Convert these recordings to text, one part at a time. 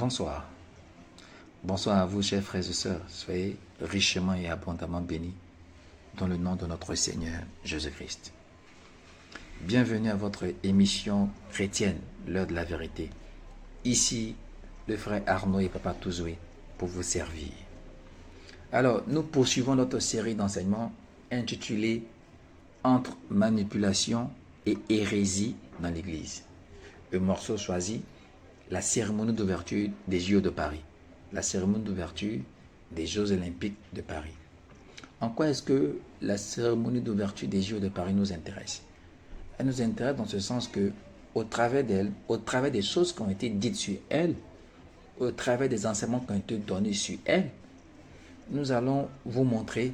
Bonsoir. Bonsoir à vous, chers frères et sœurs. Soyez richement et abondamment bénis dans le nom de notre Seigneur Jésus-Christ. Bienvenue à votre émission chrétienne, l'heure de la vérité. Ici, le frère Arnaud et Papa Touzoué pour vous servir. Alors, nous poursuivons notre série d'enseignements intitulée Entre manipulation et hérésie dans l'Église. Le morceau choisi, la cérémonie d'ouverture des Jeux de Paris. La cérémonie d'ouverture des Jeux Olympiques de Paris. En quoi est-ce que la cérémonie d'ouverture des Jeux de Paris nous intéresse? Elle nous intéresse dans ce sens que, au travers d'elle, au travers des choses qui ont été dites sur elle, au travers des enseignements qui ont été donnés sur elle, nous allons vous montrer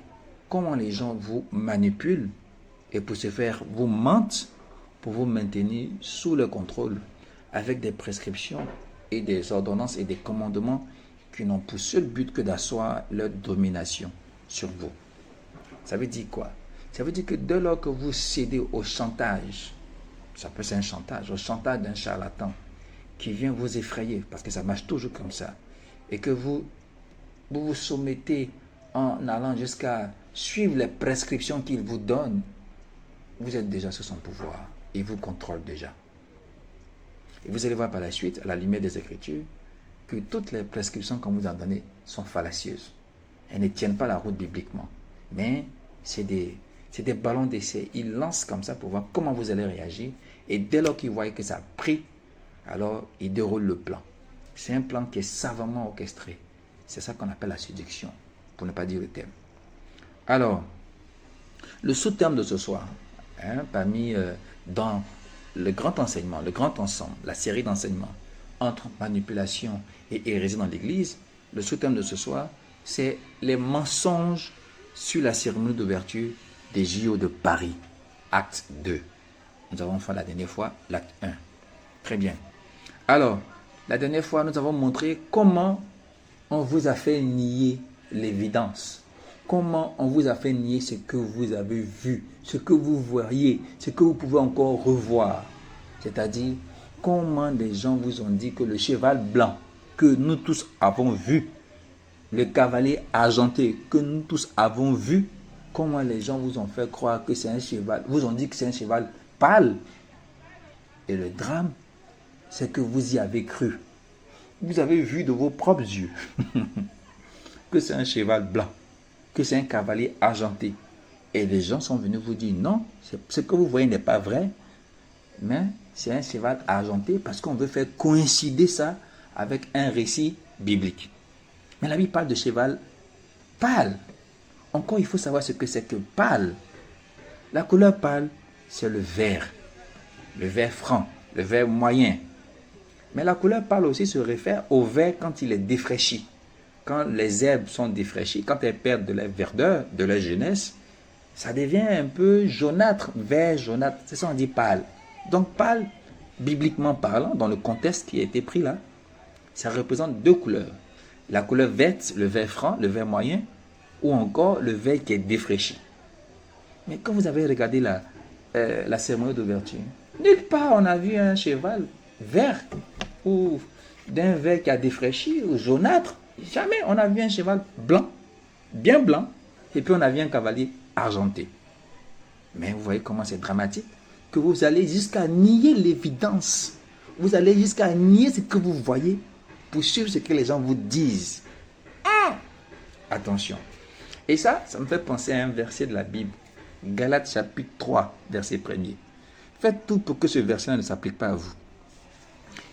comment les gens vous manipulent et pour ce faire vous mentent pour vous maintenir sous le contrôle avec des prescriptions et des ordonnances et des commandements qui n'ont pour seul but que d'asseoir leur domination sur vous. Ça veut dire quoi? Ça veut dire que dès lors que vous cédez au chantage, ça peut être un chantage, au chantage d'un charlatan qui vient vous effrayer, parce que ça marche toujours comme ça, et que vous vous soumettez en allant jusqu'à suivre les prescriptions qu'il vous donne, vous êtes déjà sous son pouvoir. Il vous contrôle déjà. Et vous allez voir par la suite, à la lumière des Écritures, que toutes les prescriptions qu'on vous a données sont fallacieuses. Elles ne tiennent pas la route bibliquement. Mais c'est des ballons d'essai. Ils lancent comme ça pour voir comment vous allez réagir. Et dès lors qu'ils voient que ça a pris, alors ils déroulent le plan. C'est un plan qui est savamment orchestré. C'est ça qu'on appelle la séduction, pour ne pas dire le terme. Alors, le sous-terme de ce soir, dans le grand enseignement, le grand ensemble, la série d'enseignements entre manipulation et hérésie dans l'Église, le sous-thème de ce soir, c'est les mensonges sur la cérémonie d'ouverture des JO de Paris, acte 2. Nous avons fait la dernière fois l'acte 1. Très bien. Alors, la dernière fois, nous avons montré comment on vous a fait nier l'évidence. Comment on vous a fait nier ce que vous avez vu, ce que vous voyez, ce que vous pouvez encore revoir. C'est-à-dire, comment les gens vous ont dit que le cheval blanc que nous tous avons vu, le cavalier argenté que nous tous avons vu, comment les gens vous ont fait croire que c'est un cheval, vous ont dit que c'est un cheval pâle. Et le drame, c'est que vous y avez cru. Vous avez vu de vos propres yeux que c'est un cheval blanc, que c'est un cavalier argenté. Et les gens sont venus vous dire non, ce que vous voyez n'est pas vrai, mais c'est un cheval argenté parce qu'on veut faire coïncider ça avec un récit biblique. Mais la Bible parle de cheval pâle. Encore, il faut savoir ce que c'est que pâle. La couleur pâle, c'est le vert franc, le vert moyen. Mais la couleur pâle aussi se réfère au vert quand il est défraîchi. Quand les herbes sont défraîchies, quand elles perdent de leur verdeur, de leur jeunesse, ça devient un peu jaunâtre, vert jaunâtre. C'est ça on dit pâle. Donc pâle, bibliquement parlant, dans le contexte qui a été pris là, ça représente deux couleurs. La couleur verte, le vert franc, le vert moyen, ou encore le vert qui est défraîchi. Mais quand vous avez regardé la cérémonie d'ouverture, nulle part on a vu un cheval vert ou d'un vert qui a défraîchi ou jaunâtre. Jamais on a vu un cheval blanc, bien blanc, et puis on a vu un cavalier argenté. Mais vous voyez comment c'est dramatique, que vous allez jusqu'à nier l'évidence. Vous allez jusqu'à nier ce que vous voyez pour suivre ce que les gens vous disent. Attention. Et ça me fait penser à un verset de la Bible. Galates chapitre 3, verset 1er. Faites tout pour que ce verset ne s'applique pas à vous.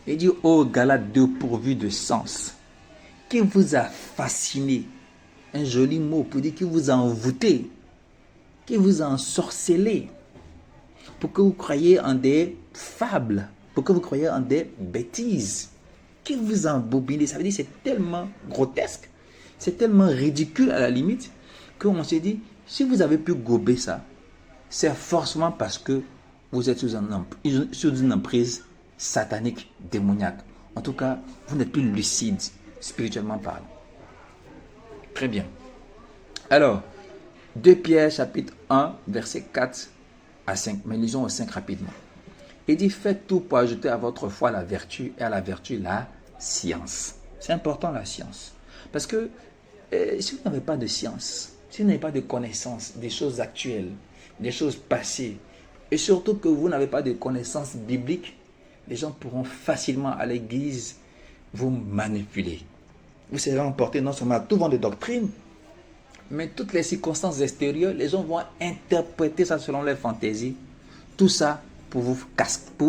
Il dit, ô Galates dépourvus de sens, qui vous a fasciné, un joli mot pour dire qui vous a envoûté, qui vous a ensorcelé, pour que vous croyiez en des fables, pour que vous croyiez en des bêtises, qui vous a embobiné. Ça veut dire que c'est tellement grotesque, c'est tellement ridicule à la limite, qu'on s'est dit, si vous avez pu gober ça, c'est forcément parce que vous êtes sous une emprise satanique, démoniaque. En tout cas, vous n'êtes plus lucide, spirituellement parlant. Très bien. Alors, 2 Pierre chapitre 1, verset 4 à 5. Mais lisons au 5 rapidement. Il dit, faites tout pour ajouter à votre foi la vertu et à la vertu la science. C'est important la science. Parce que si vous n'avez pas de science, si vous n'avez pas de connaissances des choses actuelles, des choses passées, et surtout que vous n'avez pas de connaissances bibliques, les gens pourront facilement à l'église vous manipuler. Vous serez emporté non seulement à tout vent de doctrine, mais toutes les circonstances extérieures, les gens vont interpréter ça selon leurs fantaisies. Tout ça pour vous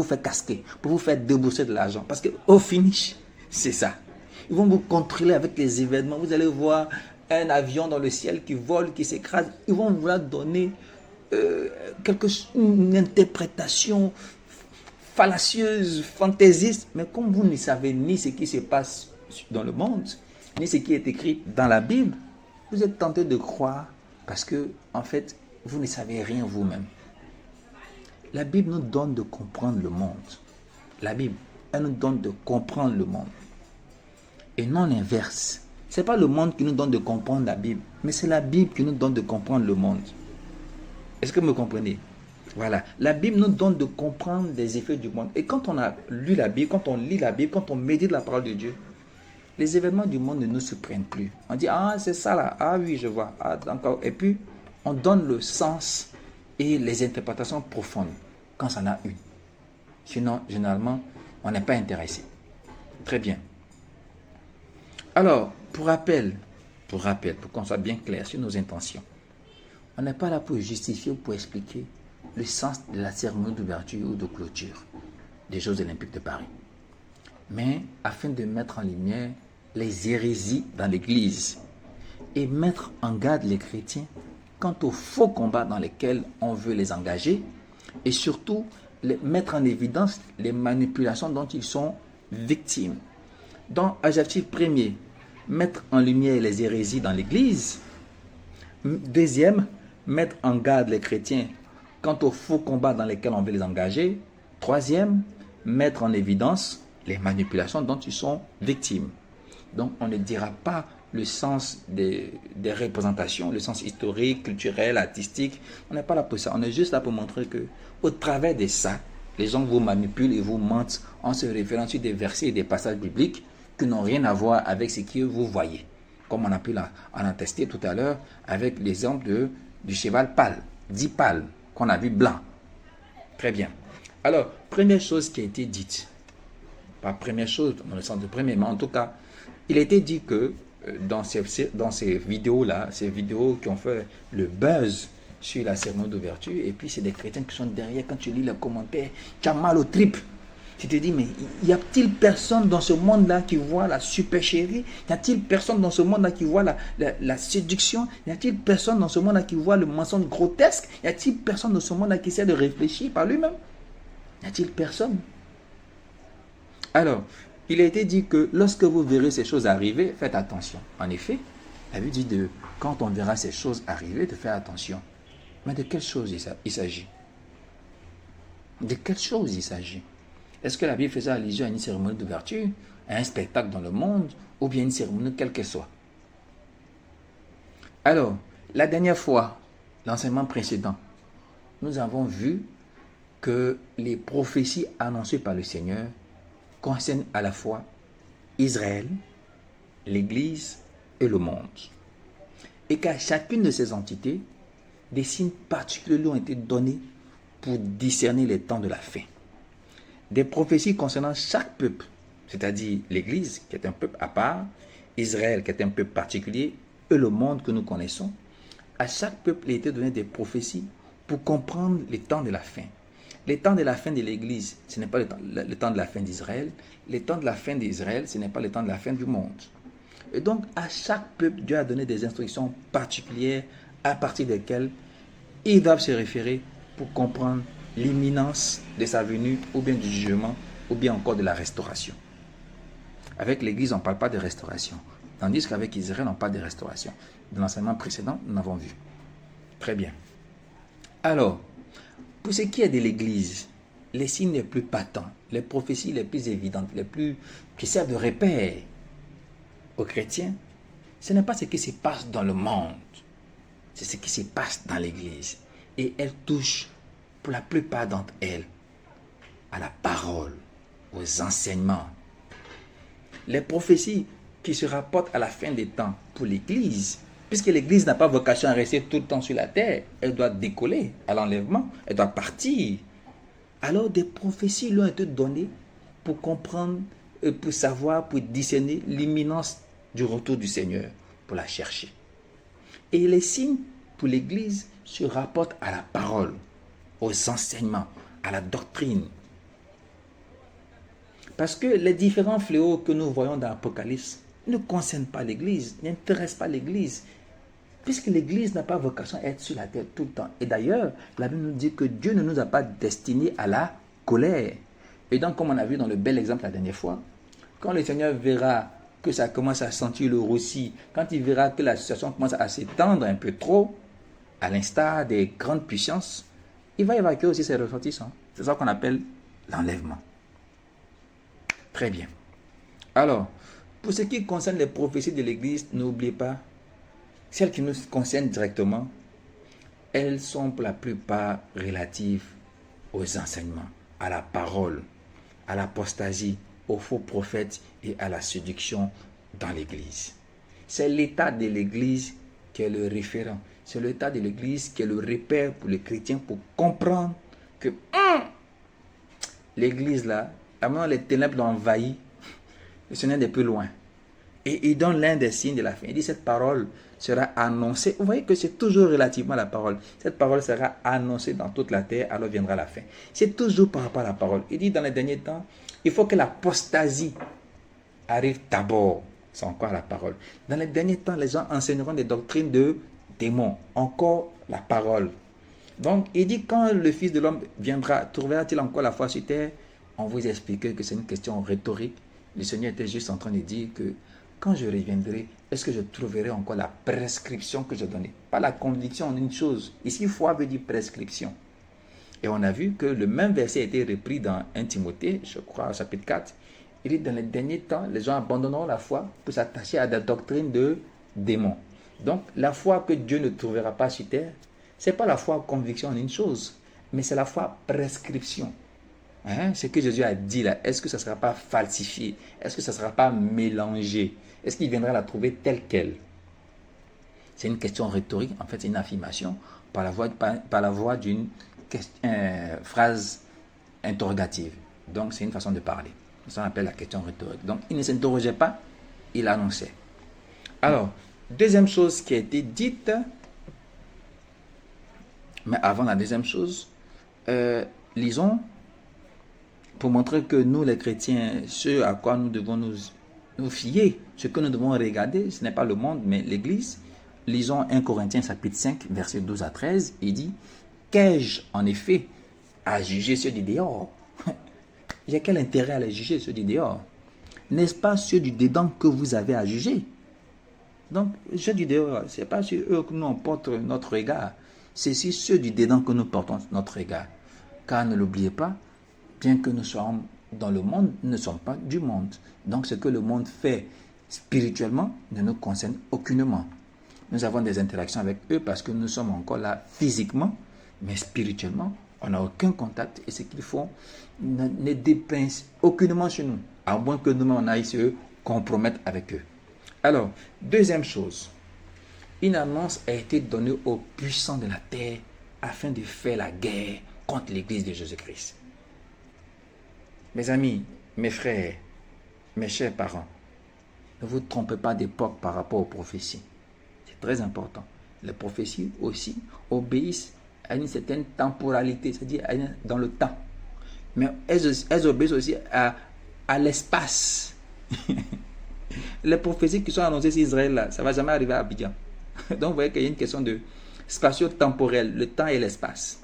faire casquer, pour vous faire débourser de l'argent. Parce qu'au finish, c'est ça. Ils vont vous contrôler avec les événements. Vous allez voir un avion dans le ciel qui vole, qui s'écrase. Ils vont vous donner une interprétation fallacieuse, fantaisiste. Mais comme vous ne savez ni ce qui se passe dans le monde, ni ce qui est écrit dans la Bible, vous êtes tenté de croire parce que, en fait, vous ne savez rien vous-même. La Bible nous donne de comprendre le monde. La Bible, elle nous donne de comprendre le monde. Et non l'inverse. Ce n'est pas le monde qui nous donne de comprendre la Bible, mais c'est la Bible qui nous donne de comprendre le monde. Est-ce que vous me comprenez? Voilà. La Bible nous donne de comprendre les effets du monde. Et quand on a lu la Bible, quand on lit la Bible, quand on médite la parole de Dieu, les événements du monde ne nous surprennent plus. On dit, ah, c'est ça là. Ah oui, je vois. Ah, d'accord. Et puis, on donne le sens et les interprétations profondes quand ça en a une. Sinon, généralement, on n'est pas intéressé. Très bien. Alors, pour rappel, pour qu'on soit bien clair sur nos intentions, on n'est pas là pour justifier ou pour expliquer le sens de la cérémonie d'ouverture ou de clôture des Jeux Olympiques de Paris, mais afin de mettre en lumière les hérésies dans l'Église et mettre en garde les chrétiens quant aux faux combats dans lesquels on veut les engager et surtout mettre en évidence les manipulations dont ils sont victimes. Donc, objectif premier, mettre en lumière les hérésies dans l'Église. Deuxième, mettre en garde les chrétiens quant aux faux combats dans lesquels on veut les engager. Troisième, mettre en évidence les manipulations dont ils sont victimes. Donc, on ne dira pas le sens des représentations, le sens historique, culturel, artistique. On n'est pas là pour ça. On est juste là pour montrer que, au travers de ça, les gens vous manipulent et vous mentent en se référant sur des versets et des passages bibliques qui n'ont rien à voir avec ce que vous voyez. Comme on a pu en attester tout à l'heure avec l'exemple du cheval pâle, 10 pâles, qu'on a vu blanc. Très bien. Alors, première chose qui a été dite, pas première chose dans le sens de premier, mais en tout cas, il a été dit que dans ces vidéos-là, ces vidéos qui ont fait le buzz sur la cérémonie d'ouverture, et puis c'est des chrétiens qui sont derrière, quand tu lis les commentaires, tu as mal aux tripes. Tu te dis, mais y a-t-il personne dans ce monde-là qui voit la supercherie? Y a-t-il personne dans ce monde-là qui voit la séduction? Y a-t-il personne dans ce monde-là qui voit le mensonge grotesque? Y a-t-il personne dans ce monde-là qui essaie de réfléchir par lui-même? Y a-t-il personne? Alors, il a été dit que lorsque vous verrez ces choses arriver, faites attention. En effet, la Bible dit quand on verra ces choses arriver, de faire attention. Mais de quelle chose il s'agit? De quelle chose il s'agit? Est-ce que la Bible faisait allusion à une cérémonie d'ouverture, à un spectacle dans le monde, ou bien une cérémonie quelle qu'elle soit? Alors, la dernière fois, l'enseignement précédent, nous avons vu que les prophéties annoncées par le Seigneur concernent à la fois Israël, l'Église et le monde. Et qu'à chacune de ces entités, des signes particuliers lui ont été donnés pour discerner les temps de la fin. Des prophéties concernant chaque peuple, c'est-à-dire l'Église qui est un peuple à part, Israël qui est un peuple particulier, et le monde que nous connaissons. À chaque peuple, il a été donné des prophéties pour comprendre les temps de la fin. Les temps de la fin de l'Église, ce n'est pas le temps de la fin d'Israël. Les temps de la fin d'Israël, ce n'est pas le temps de la fin du monde. Et donc, à chaque peuple, Dieu a donné des instructions particulières à partir desquelles ils doivent se référer pour comprendre l'imminence de sa venue, ou bien du jugement, ou bien encore de la restauration. Avec l'Église, on ne parle pas de restauration. Tandis qu'avec Israël, on parle de restauration. Dans l'enseignement précédent, nous l'avons vu. Très bien. Alors, pour ce qui est de l'Église, les signes les plus patents, les prophéties les plus évidentes, qui servent de repère aux chrétiens, ce n'est pas ce qui se passe dans le monde, c'est ce qui se passe dans l'Église. Et elles touchent, pour la plupart d'entre elles, à la parole, aux enseignements. Les prophéties qui se rapporte à la fin des temps pour l'Église, puisque l'Église n'a pas vocation à rester tout le temps sur la terre, elle doit décoller à l'enlèvement, elle doit partir. Alors des prophéties lui ont été données pour comprendre, pour savoir, pour discerner l'imminence du retour du Seigneur, pour la chercher. Et les signes pour l'Église se rapportent à la parole, aux enseignements, à la doctrine. Parce que les différents fléaux que nous voyons dans l'Apocalypse ne concernent pas l'Église, n'intéressent pas l'Église, puisque l'Église n'a pas vocation à être sur la terre tout le temps. Et d'ailleurs, la Bible nous dit que Dieu ne nous a pas destinés à la colère. Et donc, comme on a vu dans le bel exemple la dernière fois, quand le Seigneur verra que ça commence à sentir le roussi, quand il verra que la situation commence à s'étendre un peu trop, à l'instar des grandes puissances, il va évacuer aussi ses ressortissants. C'est ça qu'on appelle l'enlèvement. Très bien. Alors, pour ce qui concerne les prophéties de l'Église, n'oubliez pas, celles qui nous concernent directement, elles sont pour la plupart relatives aux enseignements, à la parole, à l'apostasie, aux faux prophètes et à la séduction dans l'Église. C'est l'état de l'Église qui est le référent. C'est l'état de l'Église qui est le repère pour les chrétiens pour comprendre que l'Église là, à un moment les ténèbres l'ont envahi, le Seigneur n'est plus loin. Et il donne l'un des signes de la fin. Il dit cette parole sera annoncée. Vous voyez que c'est toujours relativement à la parole. Cette parole sera annoncée dans toute la terre, alors viendra la fin. C'est toujours par rapport à la parole. Il dit dans les derniers temps, il faut que l'apostasie arrive d'abord. C'est encore la parole. Dans les derniers temps, les gens enseigneront des doctrines de démons. Encore la parole. Donc, il dit quand le Fils de l'homme viendra, trouvera-t-il encore la foi sur terre? On vous expliquait que c'est une question rhétorique. Le Seigneur était juste en train de dire que quand je reviendrai, est-ce que je trouverai encore la prescription que je donnais? Pas la conviction en une chose. Ici, foi veut dire prescription. Et on a vu que le même verset a été repris dans 1 Timothée, je crois, au chapitre 4. Il dit, dans les derniers temps, les gens abandonneront la foi pour s'attacher à des doctrines de démons. Donc, la foi que Dieu ne trouvera pas sur terre, ce n'est pas la foi conviction en une chose, mais c'est la foi prescription. Ce que Jésus a dit là, est-ce que ça ne sera pas falsifié? Est-ce que ça ne sera pas mélangé? Est-ce qu'il viendra la trouver telle qu'elle? C'est une question rhétorique, en fait c'est une affirmation par la voie d'une phrase interrogative. Donc c'est une façon de parler. Ça on appelle la question rhétorique. Donc il ne s'interrogeait pas, il annonçait. Alors, deuxième chose qui a été dite, mais avant la deuxième chose, lisons pour montrer que nous les chrétiens, ce à quoi nous devons nous fier, ce que nous devons regarder, ce n'est pas le monde mais l'Église. Lisons 1 Corinthiens chapitre 5 versets 12 à 13, il dit « Qu'ai-je en effet à juger ceux du dehors ?» J'ai quel intérêt à les juger ceux du dehors? N'est-ce pas ceux du dedans que vous avez à juger? Donc, ceux du dehors, ce n'est pas sur eux que nous on porte notre regard, c'est sur ceux du dedans que nous portons notre regard. Car ne l'oubliez pas, bien que nous soyons dans le monde, nous ne sommes pas du monde. Donc ce que le monde fait spirituellement ne nous concerne aucunement. Nous avons des interactions avec eux parce que nous sommes encore là physiquement, mais spirituellement, on n'a aucun contact et ce qu'ils font ne dépeint aucunement sur nous, à moins que nous-mêmes on aille se compromettre avec eux. Alors, deuxième chose, une annonce a été donnée aux puissants de la terre afin de faire la guerre contre l'Église de Jésus-Christ. Mes amis, mes frères, mes chers parents, ne vous trompez pas d'époque par rapport aux prophéties. C'est très important. Les prophéties aussi obéissent à une certaine temporalité, c'est-à-dire dans le temps. Mais elles obéissent aussi à l'espace. Les prophéties qui sont annoncées sur Israël, là, ça ne va jamais arriver à Abidjan. Donc vous voyez qu'il y a une question de spatio-temporel, le temps et l'espace.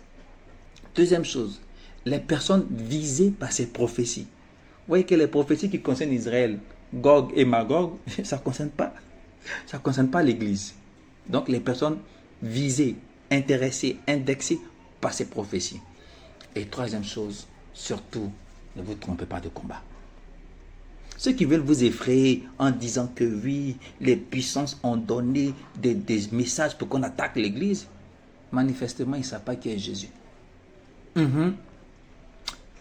Deuxième chose, les personnes visées par ces prophéties. Vous voyez que les prophéties qui concernent Israël, Gog et Magog, ça ne concerne pas l'Église. Donc les personnes visées, intéressées, indexées par ces prophéties. Et troisième chose, surtout, ne vous trompez pas de combat. Ceux qui veulent vous effrayer en disant que oui, les puissances ont donné des messages pour qu'on attaque l'Église, manifestement, ils ne savent pas qui est Jésus.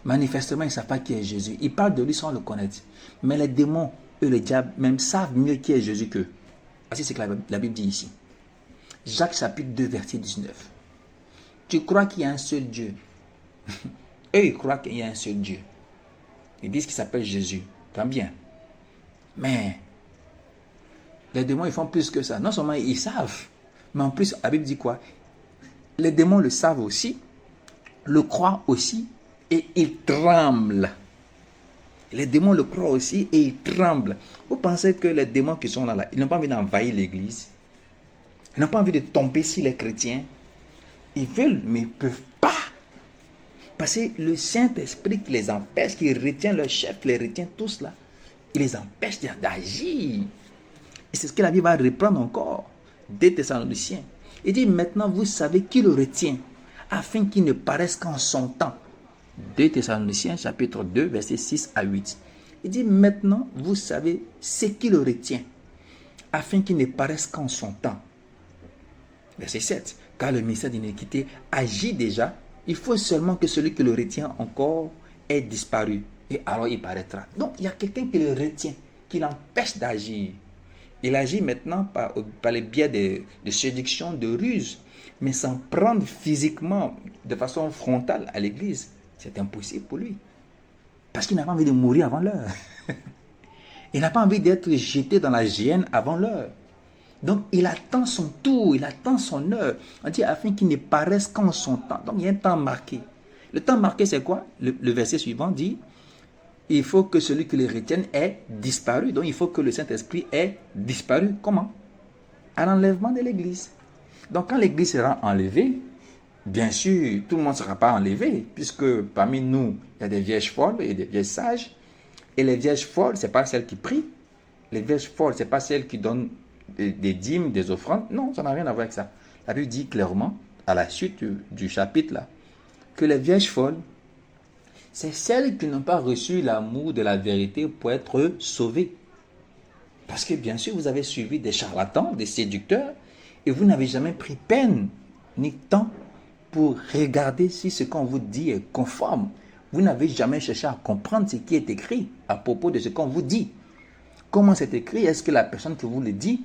Manifestement, ils ne savent pas qui est Jésus. Ils parlent de lui sans le connaître. Mais les démons eux, les diables, même savent mieux qui est Jésus qu'eux. Voici ce que la Bible dit ici. Jacques chapitre 2, verset 19. Tu crois qu'il y a un seul Dieu. Eux, ils croient qu'il y a un seul Dieu. Ils disent qu'il s'appelle Jésus. Tant bien. Mais les démons, ils font plus que ça. Non seulement ils savent, mais en plus, la Bible dit quoi? Les démons le savent aussi, le croient aussi, et ils tremblent. Les démons le croient aussi et ils tremblent. Vous pensez que les démons qui sont là, ils n'ont pas envie d'envahir l'église? Ils n'ont pas envie de tomber sur les chrétiens? Ils veulent, mais ils ne peuvent pas. Parce que le Saint-Esprit qui les empêche, qui retient leur chef, les retient tous là, il les empêche d'agir. Et c'est ce que la Bible va reprendre encore des Thessaloniciens. Il dit maintenant vous savez qui le retient, afin qu'il ne paraisse qu'en son temps. 2 Thessaloniciens chapitre 2 versets 6 à 8. Il dit maintenant vous savez ce qui le retient, afin qu'il ne paraisse qu'en son temps. Verset 7. Car le ministère d'iniquité agit déjà, il faut seulement que celui qui le retient encore ait disparu, et alors il paraîtra. Donc il y a quelqu'un qui le retient, qui l'empêche d'agir. Il agit maintenant par les biais de séduction, de ruse, mais sans prendre physiquement, de façon frontale à l'église. C'est impossible pour lui. Parce qu'il n'a pas envie de mourir avant l'heure. Il n'a pas envie d'être jeté dans la géhenne avant l'heure. Donc, il attend son tour, il attend son heure. On dit afin qu'il ne paraisse qu'en son temps. Donc, il y a un temps marqué. Le temps marqué, c'est quoi? Le verset suivant dit, il faut que celui qui le retienne ait disparu. Donc, il faut que le Saint-Esprit ait disparu. Comment? À l'enlèvement de l'église. Donc, quand l'église sera enlevée, bien sûr, tout le monde ne sera pas enlevé, puisque parmi nous, il y a des vierges folles et des vierges sages. Et les vierges folles, ce n'est pas celles qui prient. Les vierges folles, ce n'est pas celles qui donnent des dîmes, des offrandes. Non, ça n'a rien à voir avec ça. La Bible dit clairement, à la suite du chapitre là, que les vierges folles, c'est celles qui n'ont pas reçu l'amour de la vérité pour être sauvées. Parce que bien sûr, vous avez suivi des charlatans, des séducteurs, et vous n'avez jamais pris peine ni temps pour regarder si ce qu'on vous dit est conforme. Vous n'avez jamais cherché à comprendre ce qui est écrit à propos de ce qu'on vous dit. Comment c'est écrit? Est-ce que la personne qui vous le dit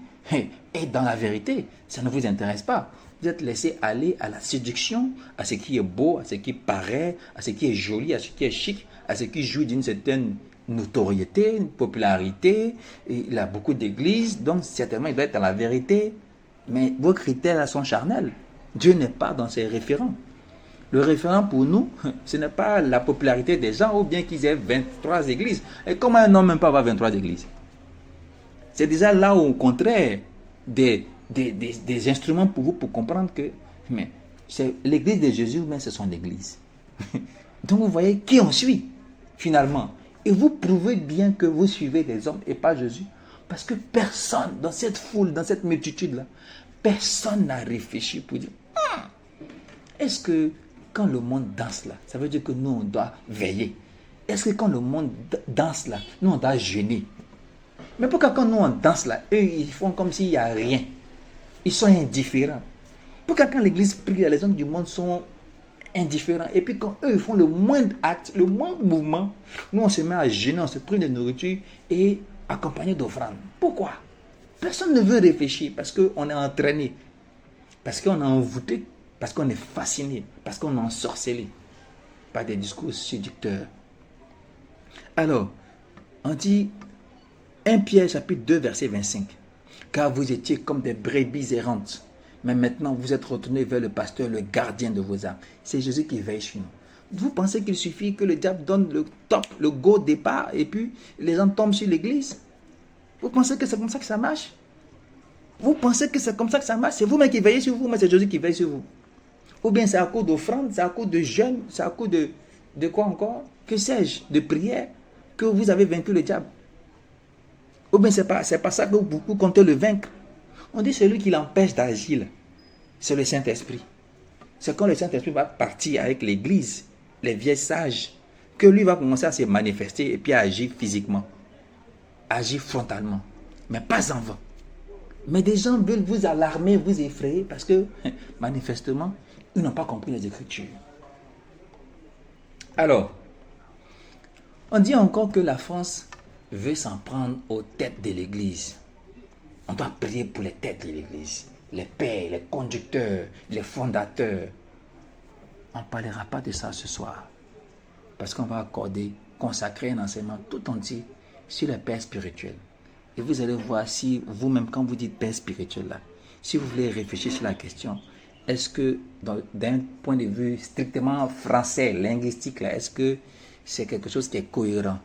est dans la vérité? Ça ne vous intéresse pas. Vous êtes laissé aller à la séduction, à ce qui est beau, à ce qui paraît, à ce qui est joli, à ce qui est chic, à ce qui jouit d'une certaine notoriété, une popularité. Et il a beaucoup d'églises, donc certainement il doit être dans la vérité. Mais vos critères là sont charnels. Dieu n'est pas dans ses référents. Le référent pour nous, ce n'est pas la popularité des gens ou bien qu'ils aient 23 églises. Et comment un homme même pas avoir 23 églises? C'est déjà là où, au contraire, des instruments pour vous pour comprendre que mais c'est l'église de Jésus, mais c'est son église. Donc vous voyez qui on suit, finalement. Et vous prouvez bien que vous suivez les hommes et pas Jésus. Parce que personne, dans cette foule, dans cette multitude-là, personne n'a réfléchi pour dire est-ce que quand le monde danse là, ça veut dire que nous on doit veiller? Est-ce que quand le monde danse là, nous on doit jeûner? Mais pourquoi quand nous on danse là, eux ils font comme s'il n'y a rien? Ils sont indifférents. Pourquoi quand l'église prie, les hommes du monde sont indifférents? Et puis quand eux ils font le moindre acte, le moindre mouvement, nous on se met à jeûner, on se prive de nourriture et accompagné d'offrandes. Pourquoi? Personne ne veut réfléchir parce qu'on est entraîné, parce qu'on est envoûté, parce qu'on est fasciné, parce qu'on est ensorcelé par des discours séducteurs. Alors, on dit 1 Pierre chapitre 2 verset 25. Car vous étiez comme des brebis errantes, mais maintenant vous êtes retournés vers le pasteur, le gardien de vos âmes. C'est Jésus qui veille sur nous. Vous pensez qu'il suffit que le diable donne le top, le go départ, et puis les gens tombent sur l'église? Vous pensez que c'est comme ça que ça marche? Vous pensez que c'est comme ça que ça marche? C'est vous-même qui veillez sur vous, mais c'est Jésus qui veille sur vous. Ou bien c'est à cause d'offrandes, c'est à cause de jeûne, c'est à cause de quoi encore? Que sais-je? De prière que vous avez vaincu le diable. Ou bien c'est pas ça que vous comptez le vaincre. On dit celui qui l'empêche d'agir, c'est le Saint-Esprit. C'est quand le Saint-Esprit va partir avec l'église, les vieilles sages, que lui va commencer à se manifester et puis à agir physiquement. Agir frontalement, mais pas en vain. Mais des gens veulent vous alarmer, vous effrayer, parce que, manifestement, ils n'ont pas compris les Écritures. Alors, on dit encore que la France veut s'en prendre aux têtes de l'Église. On doit prier pour les têtes de l'Église, les pères, les conducteurs, les fondateurs. On ne parlera pas de ça ce soir. Parce qu'on va consacrer un enseignement tout entier sur les pères spirituels. Et vous allez voir si vous-même, quand vous dites père spirituel, là, si vous voulez réfléchir sur la question, est-ce que d'un point de vue strictement français, linguistique, là, est-ce que c'est quelque chose qui est cohérent?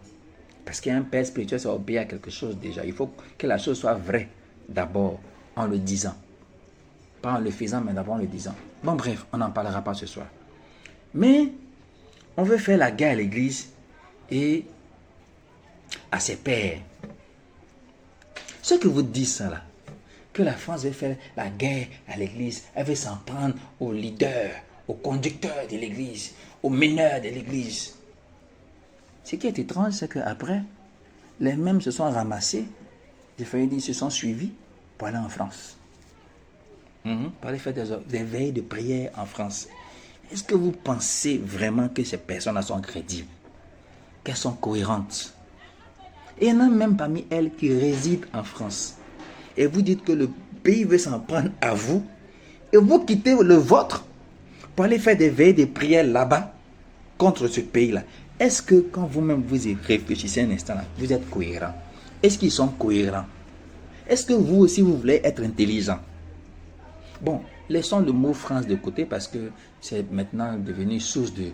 Parce qu'un père spirituel, ça obéit à quelque chose déjà. Il faut que la chose soit vraie d'abord en le disant. Pas en le faisant, mais d'abord en le disant. Bon, bref, on n'en parlera pas ce soir. Mais on veut faire la guerre à l'Église et à ses pères. Ceux qui vous disent ça là, que la France veut faire la guerre à l'Église, elle veut s'en prendre aux leaders, aux conducteurs de l'Église, aux meneurs de l'Église. Ce qui est étrange, c'est qu'après, les mêmes se sont ramassés, j'ai failli dire, se sont suivis pour aller en France. Pour aller faire des veilles de prière en France. Est-ce que vous pensez vraiment que ces personnes sont crédibles? Qu'elles sont cohérentes? Et il y en a même parmi elles qui résident en France. Et vous dites que le pays veut s'en prendre à vous. Et vous quittez le vôtre pour aller faire des veilles de prière là-bas contre ce pays-là. Est-ce que quand vous-même vous y réfléchissez un instant là, vous êtes cohérent? Est-ce qu'ils sont cohérents? Est-ce que vous aussi vous voulez être intelligent? Bon, laissons le mot France de côté parce que c'est maintenant devenu source de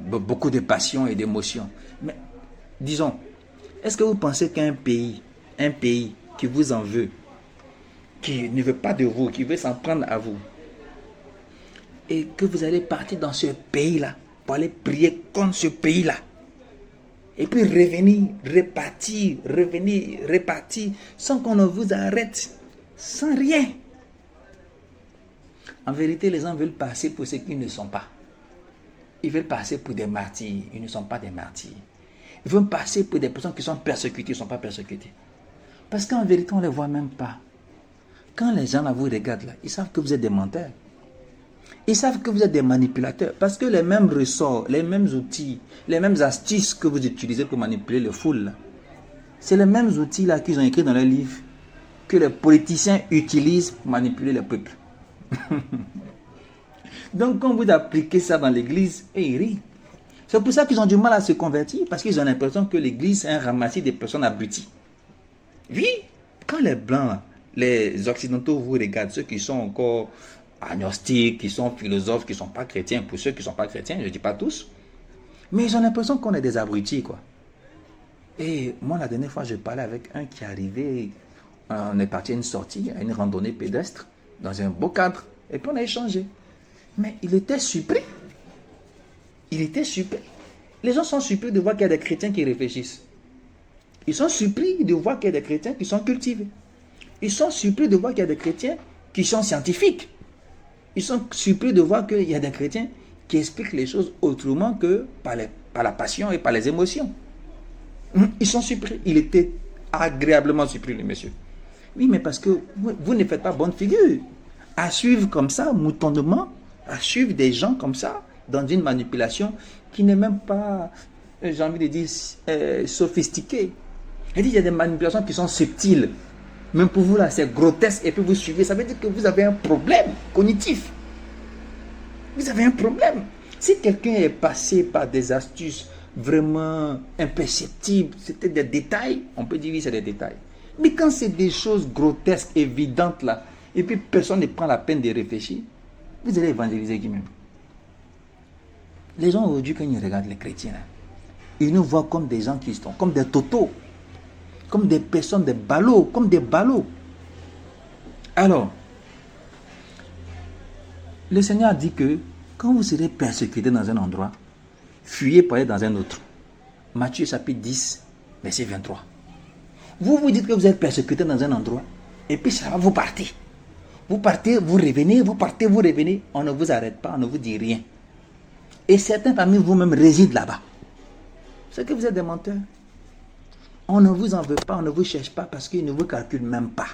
beaucoup de passion et d'émotion. Mais disons, est-ce que vous pensez qu'un pays qui vous en veut, qui ne veut pas de vous, qui veut s'en prendre à vous, et que vous allez partir dans ce pays-là pour aller prier contre ce pays-là, et puis revenir, repartir, sans qu'on ne vous arrête, sans rien? En vérité, les gens veulent passer pour ce qu'ils ne sont pas. Ils veulent passer pour des martyrs. Ils ne sont pas des martyrs. Ils veulent passer pour des personnes qui sont persécutées. Ils ne sont pas persécutées. Parce qu'en vérité, on ne les voit même pas. Quand les gens là, vous regardent, là, ils savent que vous êtes des menteurs. Ils savent que vous êtes des manipulateurs. Parce que les mêmes ressorts, les mêmes outils, les mêmes astuces que vous utilisez pour manipuler les foules, c'est les mêmes outils là qu'ils ont écrits dans leur livre que les politiciens utilisent pour manipuler le peuple. Donc quand vous appliquez ça dans l'église, ils rient. C'est pour ça qu'ils ont du mal à se convertir, parce qu'ils ont l'impression que l'église est un ramassis de personnes abruties. Oui, quand les blancs, les occidentaux vous regardent, ceux qui sont encore agnostiques, qui sont philosophes, qui ne sont pas chrétiens, pour ceux qui ne sont pas chrétiens, je ne dis pas tous, mais ils ont l'impression qu'on est des abrutis, quoi. Et moi, la dernière fois, je parlais avec un qui est arrivé, on est parti à une sortie, à une randonnée pédestre, dans un beau cadre, et puis on a échangé. Mais il était surpris. Il était surpris. Les gens sont surpris de voir qu'il y a des chrétiens qui réfléchissent. Ils sont surpris de voir qu'il y a des chrétiens qui sont cultivés. Ils sont surpris de voir qu'il y a des chrétiens qui sont scientifiques. Ils sont surpris de voir qu'il y a des chrétiens qui expliquent les choses autrement que par la passion et par les émotions. Ils sont surpris. Il était agréablement surpris, le monsieur. Oui, mais parce que vous ne faites pas bonne figure. À suivre comme ça, moutonnement, à suivre des gens comme ça, dans une manipulation qui n'est même pas, j'ai envie de dire, sophistiquée. Il y a des manipulations qui sont subtiles. Même pour vous, là, c'est grotesque. Et puis vous suivez, ça veut dire que vous avez un problème cognitif. Vous avez un problème. Si quelqu'un est passé par des astuces vraiment imperceptibles, c'était des détails, on peut dire oui, c'est des détails. Mais quand c'est des choses grotesques, évidentes là, et puis personne ne prend la peine de réfléchir, vous allez évangéliser qui-même. Les gens aujourd'hui, quand ils regardent les chrétiens, là, ils nous voient comme des gens qui sont, comme des totaux, comme des personnes, des ballots, comme des ballots. Alors, le Seigneur dit que quand vous serez persécutés dans un endroit, fuyez pour aller dans un autre. Matthieu chapitre 10, verset 23. Vous vous dites que vous êtes persécuté dans un endroit, et puis ça va, vous partez. Vous partez, vous revenez, vous partez, vous revenez. On ne vous arrête pas, on ne vous dit rien. Et certains parmi vous-même résident là-bas. C'est que vous êtes des menteurs. On ne vous en veut pas, on ne vous cherche pas parce qu'ils ne vous calculent même pas.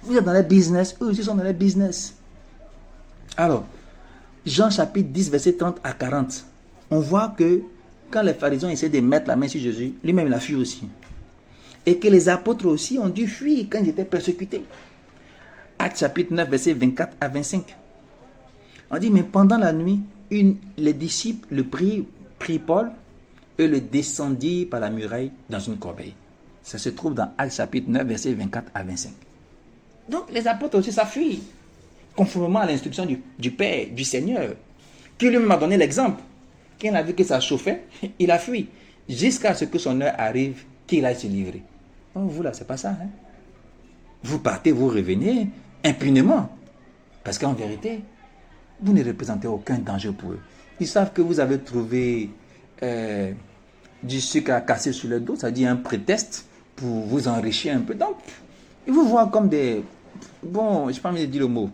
Vous êtes dans les business, eux aussi sont dans les business. Alors, Jean chapitre 10, verset 30 à 40. On voit que quand les pharisiens essaient de mettre la main sur Jésus, lui-même il a fui aussi. Et que les apôtres aussi ont dû fuir quand ils étaient persécutés. Actes chapitre 9, versets 24 à 25. On dit, mais pendant la nuit, les disciples le prirent Paul et le descendirent par la muraille dans une corbeille. Ça se trouve dans Actes chapitre 9, versets 24 à 25. Donc les apôtres aussi, ça fuit, conformément à l'instruction du Père, du Seigneur, qui lui-même a donné l'exemple. Quand il a vu que ça chauffait, il a fui, jusqu'à ce que son heure arrive, qu'il aille se livrer. Oh, vous là, c'est pas ça. Hein? Vous partez, vous revenez impunément. Parce qu'en vérité, vous ne représentez aucun danger pour eux. Ils savent que vous avez trouvé du sucre à casser sur le dos, c'est-à-dire un prétexte pour vous enrichir un peu. Donc, ils vous voient comme des... Bon, je n'ai pas envie de dire le mot.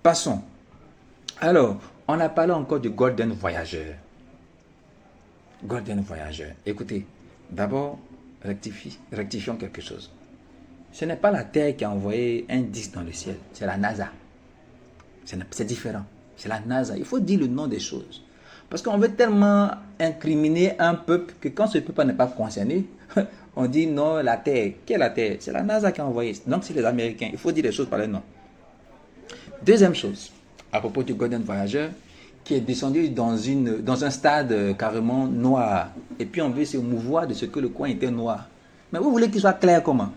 Passons. Alors, on a parlé encore du Golden Voyageur. Golden Voyageur. Écoutez, d'abord, rectifions quelque chose. Ce n'est pas la Terre qui a envoyé un disque dans le ciel, c'est la NASA. C'est différent. C'est la NASA. Il faut dire le nom des choses. Parce qu'on veut tellement incriminer un peuple que quand ce peuple n'est pas concerné, on dit non, la Terre. Qui est la Terre? C'est la NASA qui a envoyé. Donc c'est les Américains. Il faut dire les choses par les noms. Deuxième chose, à propos du Golden Voyageur, qui est descendu dans un stade carrément noir. Et puis on veut se mouvoir de ce que le coin était noir. Mais vous voulez qu'il soit clair comment?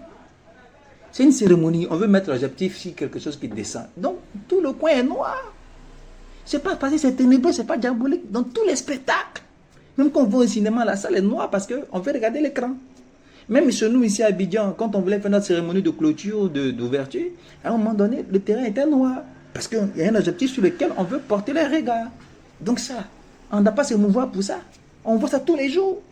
C'est une cérémonie. On veut mettre l'objectif sur quelque chose qui descend. Donc tout le coin est noir. C'est pas parce que c'est ténébreux, c'est pas diabolique. Dans tous les spectacles. Même quand on va au cinéma, la salle est noire parce qu'on veut regarder l'écran. Même chez nous ici à Abidjan, quand on voulait faire notre cérémonie de clôture, d'ouverture, à un moment donné, le terrain était noir. Parce qu'il y a un objectif sur lequel on veut porter les regards. Donc ça, on n'a pas se mouvoir pour ça. On voit ça tous les jours.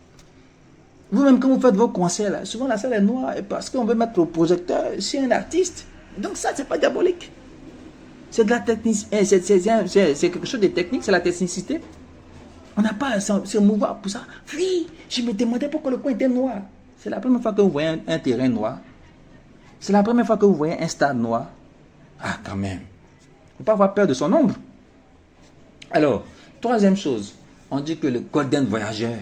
Vous-même, quand vous faites vos concerts, là, souvent la salle est noire parce qu'on veut mettre le projecteur sur un artiste. Donc ça, c'est pas diabolique. C'est de la technique. C'est quelque chose de technique, c'est la technicité. On n'a pas à se mouvoir pour ça. Oui, je me demandais pourquoi le coin était noir. C'est la première fois que vous voyez un terrain noir. C'est la première fois que vous voyez un stade noir. Ah, quand même. Il ne faut pas avoir peur de son ombre. Alors, troisième chose, on dit que le Golden Voyageur,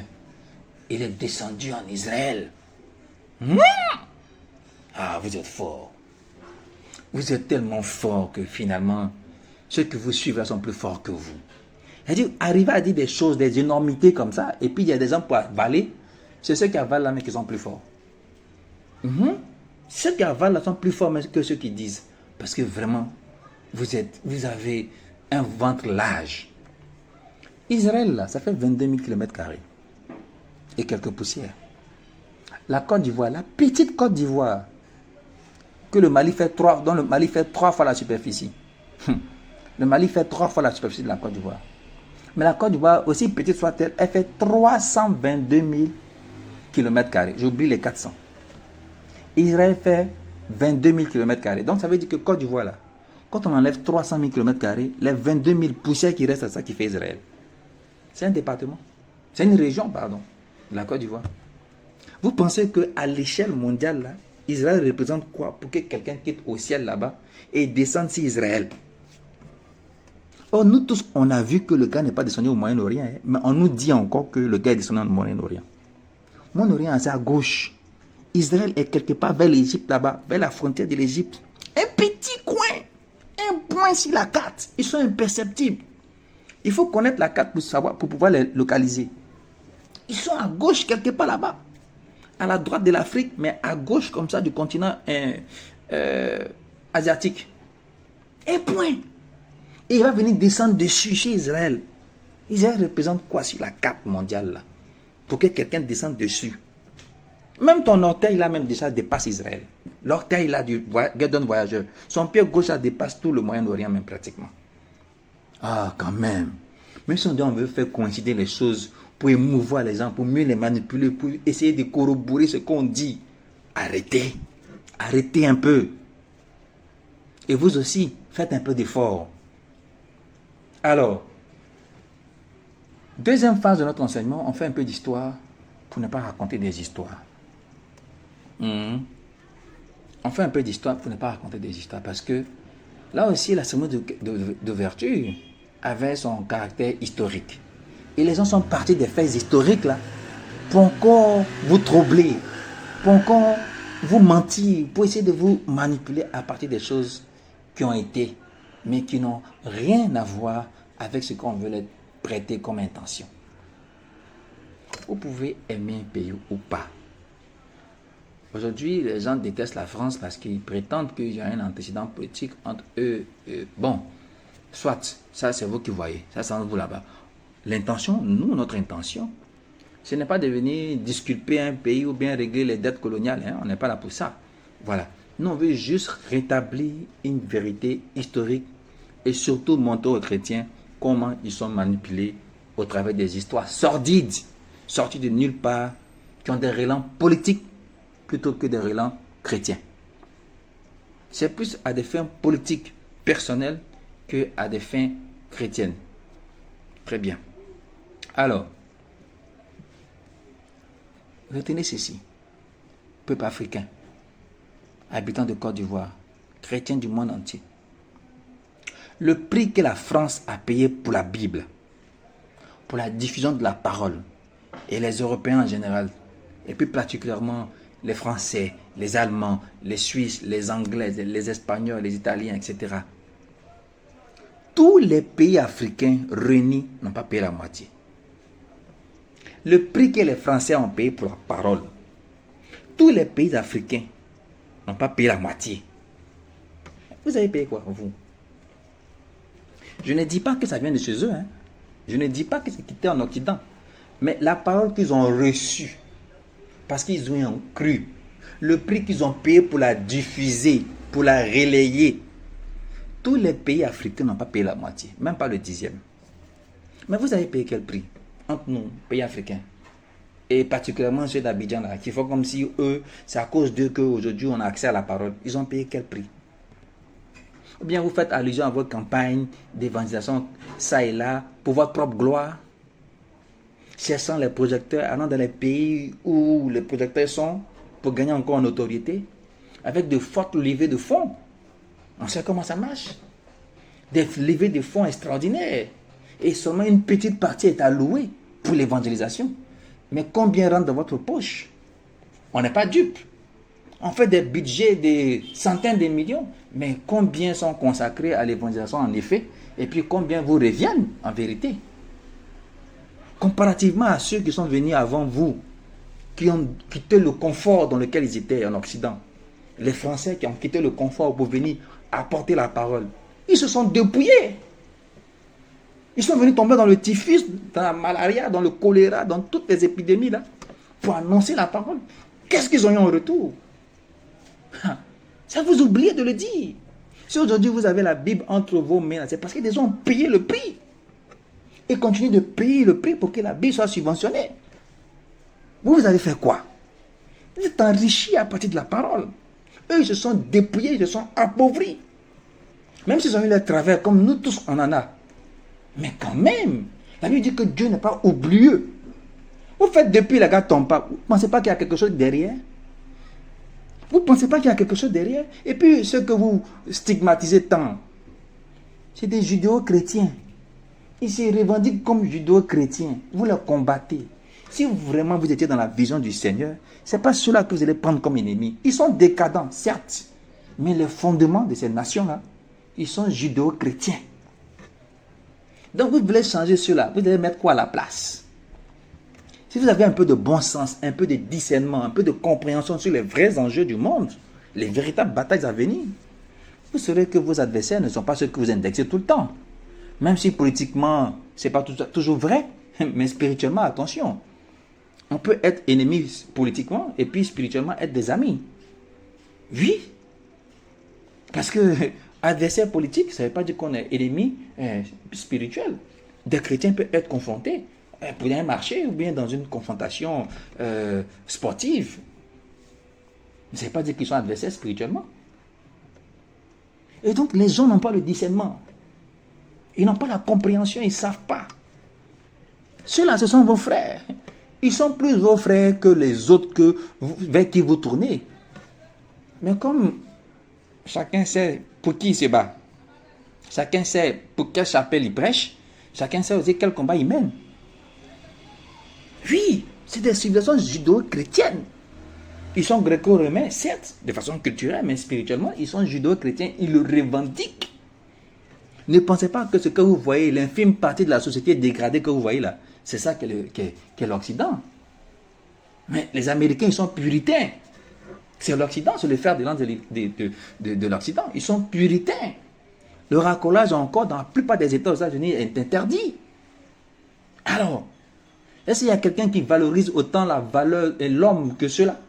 il est descendu en Israël. Ah, vous êtes fort. Vous êtes tellement fort que finalement, ceux que vous suivez sont plus forts que vous. C'est-à-dire, arriver à dire des choses, des énormités comme ça, et puis il y a des gens pour avaler, c'est ceux qui avalent là, mais qui sont plus forts. Ceux qui avalent là sont plus forts que ceux qui disent. Parce que vraiment, vous avez un ventre large. Israël, là, ça fait 22 000 km² et quelques poussières. La Côte d'Ivoire, la petite Côte d'Ivoire, dont le Mali fait 3 fois la superficie. Le Mali fait 3 fois la superficie de la Côte d'Ivoire. Mais la Côte d'Ivoire, aussi petite soit-elle, elle fait 322 000 km². J'oublie les 400. Israël fait 22 000 km². Donc ça veut dire que Côte d'Ivoire, là, quand on enlève 300 000 km², les 22 000 poussières qui restent à ça qui fait Israël. C'est un département. C'est une région, pardon, de la Côte d'Ivoire. Vous pensez qu'à l'échelle mondiale, là, Israël représente quoi pour que quelqu'un quitte au ciel là-bas et descende sur Israël? Or, nous tous, on a vu que le gars n'est pas descendu au Moyen-Orient, hein, mais on nous dit encore que le gars est descendu au Moyen-Orient. Moyen-Orient, c'est à gauche. Israël est quelque part vers l'Égypte là-bas, vers la frontière de l'Égypte. Un petit coin, un point sur la carte. Ils sont imperceptibles. Il faut connaître la carte pour savoir, pour pouvoir les localiser. Ils sont à gauche quelque part là-bas. À la droite de l'Afrique, mais à gauche comme ça du continent asiatique. Un point. Et il va venir descendre dessus chez Israël. Israël représente quoi sur la carte mondiale là? Pour que quelqu'un descende dessus. Même ton orteil là même déjà dépasse Israël. L'orteil là du Golden Voyageur. Son pied gauche là dépasse tout le Moyen-Orient même pratiquement. Ah quand même. Même si on veut faire coïncider les choses pour émouvoir les gens, pour mieux les manipuler, pour essayer de corroborer ce qu'on dit. Arrêtez. Arrêtez un peu. Et vous aussi, faites un peu d'effort. Alors, deuxième phase de notre enseignement, on fait un peu d'histoire pour ne pas raconter des histoires. On fait un peu d'histoire pour ne pas raconter des histoires parce que là aussi, la cérémonie d'ouverture avait son caractère historique. Et les gens sont partis des faits historiques là pour encore vous troubler, pour encore vous mentir, pour essayer de vous manipuler à partir des choses qui ont été, mais qui n'ont rien à voir avec ce qu'on veut leur prêter comme intention. Vous pouvez aimer un pays ou pas. Aujourd'hui, les gens détestent la France parce qu'ils prétendent qu'il y a un antécédent politique entre eux. Bon, soit, ça c'est vous qui voyez, ça c'est entre vous là-bas. L'intention, nous, notre intention, ce n'est pas de venir disculper un pays ou bien régler les dettes coloniales. Hein, on n'est pas là pour ça. Voilà. Nous, on veut juste rétablir une vérité historique et surtout montrer aux chrétiens comment ils sont manipulés au travers des histoires sordides, sorties de nulle part, qui ont des relents politiques plutôt que des relents chrétiens. C'est plus à des fins politiques personnelles que à des fins chrétiennes. Très bien. Alors, retenez ceci. Peuple africain, habitants de Côte d'Ivoire, chrétiens du monde entier. Le prix que la France a payé pour la Bible, pour la diffusion de la parole, et les Européens en général, et plus particulièrement les Français, les Allemands, les Suisses, les Anglais, les Espagnols, les Italiens, etc. Tous les pays africains réunis n'ont pas payé la moitié. Le prix que les Français ont payé pour la parole, tous les pays africains n'ont pas payé la moitié. Vous avez payé quoi, vous? Je ne dis pas que ça vient de chez eux. Hein. Je ne dis pas que c'est quitté en Occident. Mais la parole qu'ils ont reçue, parce qu'ils ont cru, le prix qu'ils ont payé pour la diffuser, pour la relayer, tous les pays africains n'ont pas payé la moitié, même pas le 10e. Mais vous avez payé quel prix entre nous, pays africains? Et particulièrement ceux d'Abidjan, là, qui font comme si eux, c'est à cause d'eux qu'aujourd'hui on a accès à la parole. Ils ont payé quel prix? Ou bien vous faites allusion à votre campagne d'évangélisation, ça et là, pour votre propre gloire, cherchant les projecteurs, allant dans les pays où les projecteurs sont, pour gagner encore en notoriété, avec de fortes levées de fonds. On sait comment ça marche. Des levées de fonds extraordinaires. Et seulement une petite partie est allouée pour l'évangélisation. Mais combien rentre dans votre poche? On n'est pas dupe. On fait des budgets de centaines de millions. Mais combien sont consacrés à l'évangélisation en effet? Et puis combien vous reviennent en vérité? Comparativement à ceux qui sont venus avant vous, qui ont quitté le confort dans lequel ils étaient en Occident. Les Français qui ont quitté le confort pour venir apporter la parole. Ils se sont dépouillés. Ils sont venus tomber dans le typhus, dans la malaria, dans le choléra, dans toutes les épidémies là, pour annoncer la parole. Qu'est-ce qu'ils ont eu en retour? Ça vous oubliez de le dire. Si aujourd'hui vous avez la Bible entre vos mains, c'est parce qu'ils ont payé le prix. Et continuent de payer le prix pour que la Bible soit subventionnée. Vous allez faire quoi? Vous êtes enrichis à partir de la parole. Eux, ils se sont dépouillés, ils se sont appauvris. Même s'ils ont eu les travers, comme nous tous, on en a. Mais quand même, la Bible dit que Dieu n'est pas oublieux. Vous faites depuis la gare tombe pas. Vous ne pensez pas qu'il y a quelque chose derrière? Vous ne pensez pas qu'il y a quelque chose derrière? Et puis, ceux que vous stigmatisez tant, c'est des judéo-chrétiens. Ils se revendiquent comme judéo-chrétiens. Vous les combattez. Si vraiment vous étiez dans la vision du Seigneur, ce n'est pas ceux-là que vous allez prendre comme ennemis. Ils sont décadents, certes. Mais les fondements de ces nations-là, ils sont judéo-chrétiens. Donc vous voulez changer cela. Vous allez mettre quoi à la place? Si vous avez un peu de bon sens, un peu de discernement, un peu de compréhension sur les vrais enjeux du monde, les véritables batailles à venir, vous saurez que vos adversaires ne sont pas ceux que vous indexez tout le temps. Même si politiquement, ce n'est pas toujours vrai, mais spirituellement, attention. On peut être ennemi politiquement et puis spirituellement être des amis. Oui. Parce que adversaire politique, ça ne veut pas dire qu'on est ennemi spirituel. Des chrétiens peuvent être confrontés pour un marché ou bien dans une confrontation sportive. Mais ça ne veut pas dire qu'ils sont adversaires spirituellement. Et donc les gens n'ont pas le discernement. Ils n'ont pas la compréhension, ils ne savent pas. Ceux-là, ce sont vos frères. Ils sont plus vos frères que les autres vers qui vous tournez. Mais comme chacun sait pour qui il se bat, chacun sait pour quelle chapelle il prêche, chacun sait aussi quel combat il mène. Oui, c'est des civilisations judéo-chrétiennes. Ils sont gréco-romains, certes, de façon culturelle, mais spirituellement, ils sont judéo-chrétiens. Ils le revendiquent. Ne pensez pas que ce que vous voyez, l'infime partie de la société dégradée que vous voyez là, c'est ça qu'est l'Occident. Mais les Américains, ils sont puritains. C'est l'Occident, c'est le fer de lance de l'Occident. Ils sont puritains. Le racolage encore dans la plupart des États aux États-Unis est interdit. Alors, est-ce qu'il y a quelqu'un qui valorise autant la valeur et l'homme que cela?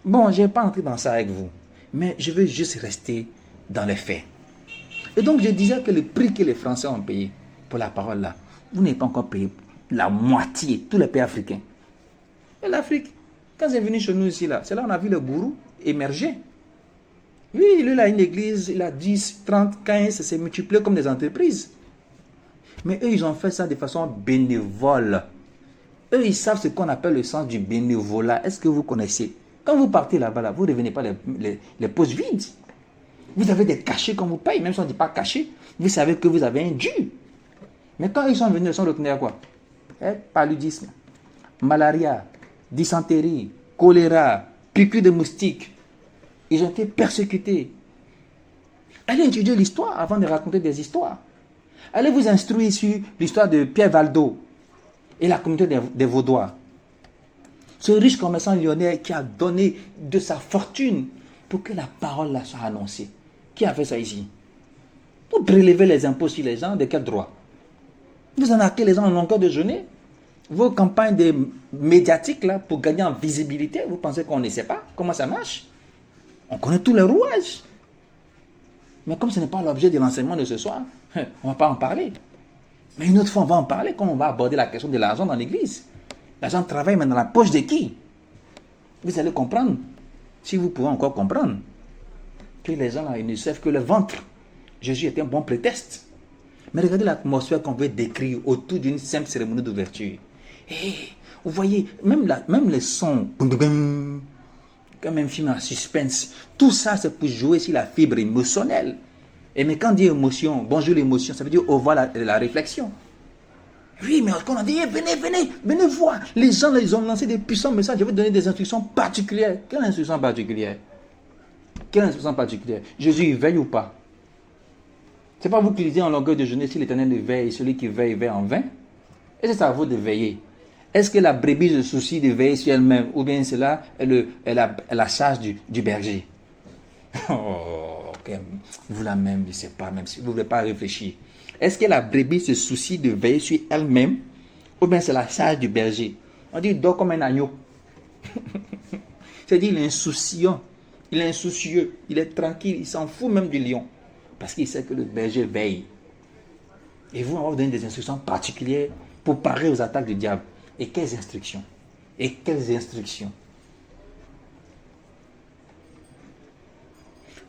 Bon, je n'ai pas entré dans ça avec vous, mais je veux juste rester dans les faits. Et donc, je disais que le prix que les Français ont payé pour la parole là, vous n'avez pas encore payé la moitié, tous les pays africains. Et l'Afrique, quand c'est venu chez nous ici, là, c'est là qu'on a vu le gourou émerger. Oui, lui, il a une église, il a 10, 30, 15, ça s'est multiplié comme des entreprises. Mais eux, ils ont fait ça de façon bénévole. Eux, ils savent ce qu'on appelle le sens du bénévolat. Est-ce que vous connaissez? Quand vous partez là-bas, là, vous ne revenez pas les poches vides. Vous avez des cachets qu'on vous paye, même si on ne dit pas cachet. Vous savez que vous avez un dû. Mais quand ils sont venus, ils sont retournés à quoi? Paludisme, malaria, dysenterie, choléra, piqûre de moustiques. Ils ont été persécutés. Allez étudier l'histoire avant de raconter des histoires. Allez vous instruire sur l'histoire de Pierre Valdo et la communauté des Vaudois. Ce riche commerçant lyonnais qui a donné de sa fortune pour que la parole là soit annoncée. Qui a fait ça ici? Vous prélevez les impôts sur les gens, de quel droit? Vous en achetez les gens en longueur de journée. Vos campagnes médiatiques là, pour gagner en visibilité, vous pensez qu'on ne sait pas comment ça marche? On connaît tous les rouages. Mais comme ce n'est pas l'objet de l'enseignement de ce soir, on ne va pas en parler. Mais une autre fois, on va en parler quand on va aborder la question de l'argent dans l'église. L'argent travaille, mais dans la poche de qui? Vous allez comprendre, si vous pouvez encore comprendre, que les gens là, ils ne servent que le ventre. Jésus était un bon prétexte. Mais regardez l'atmosphère qu'on veut décrire autour d'une simple cérémonie d'ouverture. Et vous voyez, même les sons, comme un film en suspense, tout ça c'est pour jouer sur la fibre émotionnelle. Et mais quand on dit émotion, bonjour l'émotion, ça veut dire au revoir la réflexion. Oui, mais quand on dit venez voir. Les gens là, ils ont lancé des puissants messages, je vais donner des instructions particulières. Quelle instruction particulière? Quelle instruction particulière? Jésus, il veille ou pas? C'est pas vous qui lisez en longueur de journée si l'Éternel veille, celui qui veille, veille en vain? Est-ce que c'est à vous de veiller? Est-ce que la brebis se soucie de veiller sur elle-même ou bien c'est là, elle a la charge du berger? Oh, okay. Vous la même, je ne sais pas, même si vous ne voulez pas réfléchir. Est-ce que la brebis se soucie de veiller sur elle-même ou bien c'est la charge du berger? On dit il dort comme un agneau. C'est-à-dire il est insouciant, il est insoucieux, il est tranquille, il s'en fout même du lion. Parce qu'il sait que le berger veille. Et vous, on va vous donner des instructions particulières pour parer aux attaques du diable. Et quelles instructions? Et quelles instructions?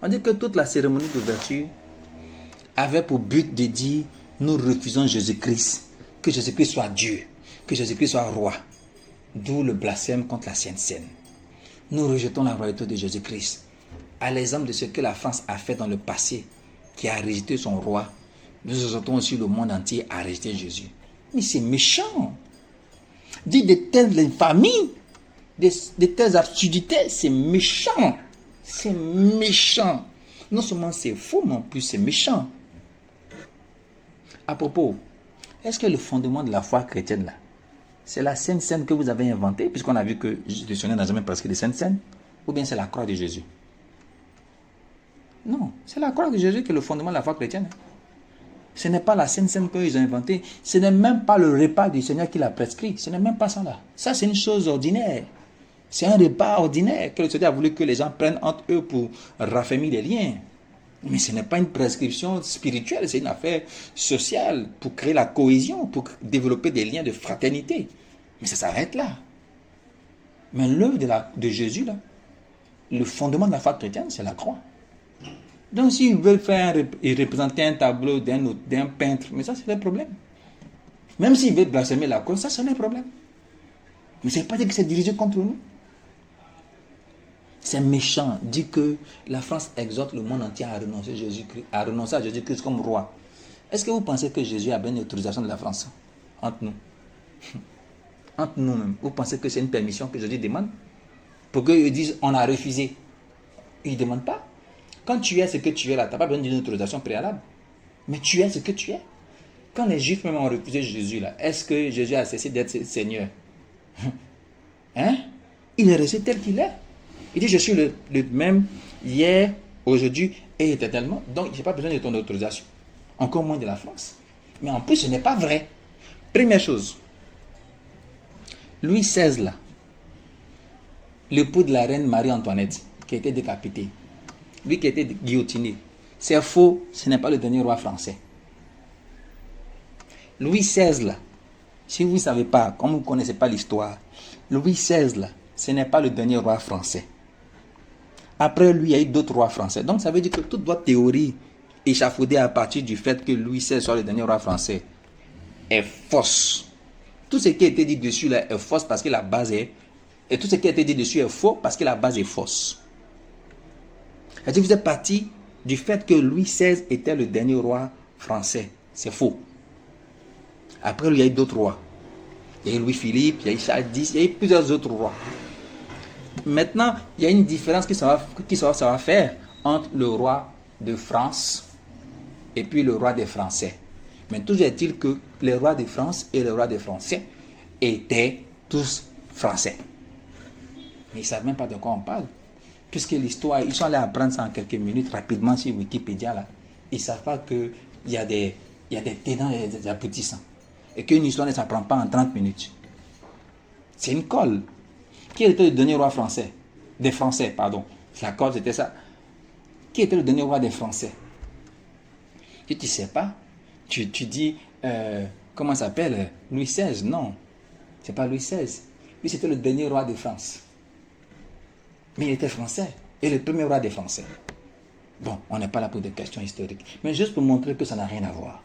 On dit que toute la cérémonie d'ouverture avait pour but de dire nous refusons Jésus-Christ. Que Jésus-Christ soit Dieu. Que Jésus-Christ soit roi. D'où le blasphème contre la Sainte Seine. Nous rejetons la royauté de Jésus-Christ. À l'exemple de ce que la France a fait dans le passé, qui a rejeté son roi, nous exhortons aussi le monde entier à rejeter Jésus. Mais c'est méchant. Dire de telles infamies, de telles absurdités, c'est méchant. C'est méchant. Non seulement c'est faux, mais en plus c'est méchant. À propos, est-ce que le fondement de la foi chrétienne là, c'est la Sainte Seine que vous avez inventée, puisqu'on a vu que le Seigneur n'a jamais prescrit de Sainte Seine, ou bien c'est la croix de Jésus? Non, c'est la croix de Jésus qui est le fondement de la foi chrétienne. Ce n'est pas la Sainte Seine qu'ils ont inventée. Ce n'est même pas le repas du Seigneur qui l'a prescrit. Ce n'est même pas ça là. Ça, c'est une chose ordinaire. C'est un repas ordinaire que le Seigneur a voulu que les gens prennent entre eux pour raffermir les liens. Mais ce n'est pas une prescription spirituelle, c'est une affaire sociale pour créer la cohésion, pour développer des liens de fraternité. Mais ça s'arrête là. Mais l'œuvre de Jésus, là, le fondement de la foi chrétienne, c'est la croix. Donc s'ils veulent faire et représenter un tableau d'un peintre, mais ça c'est un problème. Même s'ils veulent blasphémer la croix, ça c'est un problème. Mais ce n'est pas dire que c'est dirigé contre nous. C'est méchant. Dit que la France exhorte le monde entier à renoncer à Jésus-Christ comme roi. Est-ce que vous pensez que Jésus a bien l'autorisation de la France entre nous? entre nous-mêmes, vous pensez que c'est une permission que Jésus demande? Pour qu'ils disent, on a refusé. Il ne demande pas. Quand tu es ce que tu es là, tu n'as pas besoin d'une autorisation préalable. Mais tu es ce que tu es. Quand les Juifs même ont refusé Jésus là, est-ce que Jésus a cessé d'être Seigneur? Hein? Il est resté tel qu'il est. Il dit, je suis le même hier, aujourd'hui et éternellement. Donc, je n'ai pas besoin de ton autorisation. Encore moins de la France. Mais en plus, ce n'est pas vrai. Première chose, Louis XVI là, l'époux de la reine Marie-Antoinette, qui a été décapité, lui qui a été guillotiné, c'est faux, ce n'est pas le dernier roi français. Louis XVI là, si vous ne savez pas, comme vous ne connaissez pas l'histoire, Louis XVI là, ce n'est pas le dernier roi français. Après lui, il y a eu d'autres rois français. Donc ça veut dire que toute votre théorie échafaudée à partir du fait que Louis XVI soit le dernier roi français est fausse. Tout ce qui a été dit dessus là est fausse parce que la base est... Et tout ce qui a été dit dessus est faux parce que la base est fausse. C'est-à-dire que vous êtes parti du fait que Louis XVI était le dernier roi français. C'est faux. Après, il y a eu d'autres rois. Il y a eu Louis-Philippe, il y a eu Charles X, il y a eu plusieurs autres rois. Maintenant, il y a une différence qui ça va faire entre le roi de France et puis le roi des Français. Mais toujours est-il que les rois de France et les rois des Français étaient tous français. Mais ils ne savent même pas de quoi on parle. Puisque l'histoire, ils sont allés apprendre ça en quelques minutes rapidement sur Wikipédia. Là. Ils ne savent pas qu'il y a des tenants et des aboutissants. Et qu'une histoire ne s'apprend pas en 30 minutes. C'est une colle. Qui était le dernier roi français? Des Français, pardon. La colle, c'était ça. Qui était le dernier roi des Français? Tu ne sais pas. Tu dis, comment ça s'appelle? Louis XVI. Non. Ce n'est pas Louis XVI. Lui, c'était le dernier roi de France. Mais il était français. Et le premier roi des Français. Bon, on n'est pas là pour des questions historiques. Mais juste pour montrer que ça n'a rien à voir.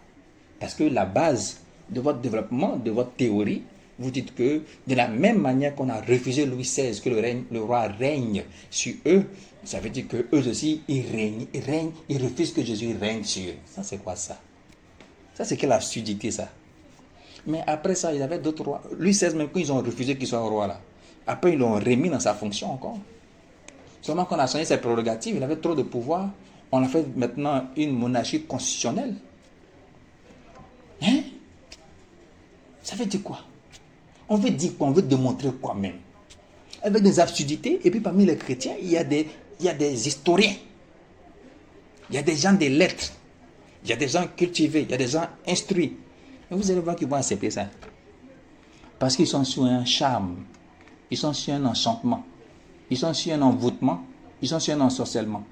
Parce que la base de votre développement, de votre théorie, vous dites que de la même manière qu'on a refusé Louis XVI, que le roi règne sur eux, ça veut dire qu'eux aussi, ils règnent, ils refusent que Jésus règne sur eux. Ça, c'est quoi ça? Ça, c'est quelle absurdité, ça? Mais après ça, il y avait d'autres rois. Louis XVI, même quand ils ont refusé qu'il soit roi là, après ils l'ont remis dans sa fonction encore. Seulement qu'on a changé ses prérogatives, il avait trop de pouvoir. On a fait maintenant une monarchie constitutionnelle. Hein? Ça veut dire quoi? On veut dire quoi? On veut démontrer quoi même? Avec des absurdités, et puis parmi les chrétiens, il y a des historiens. Il y a des gens des lettres. Il y a des gens cultivés, il y a des gens instruits. Et vous allez voir qu'ils vont accepter ça. Parce qu'ils sont sur un charme. Ils sont sur un enchantement. Ils sont sur un envoûtement. Ils sont sur un ensorcellement.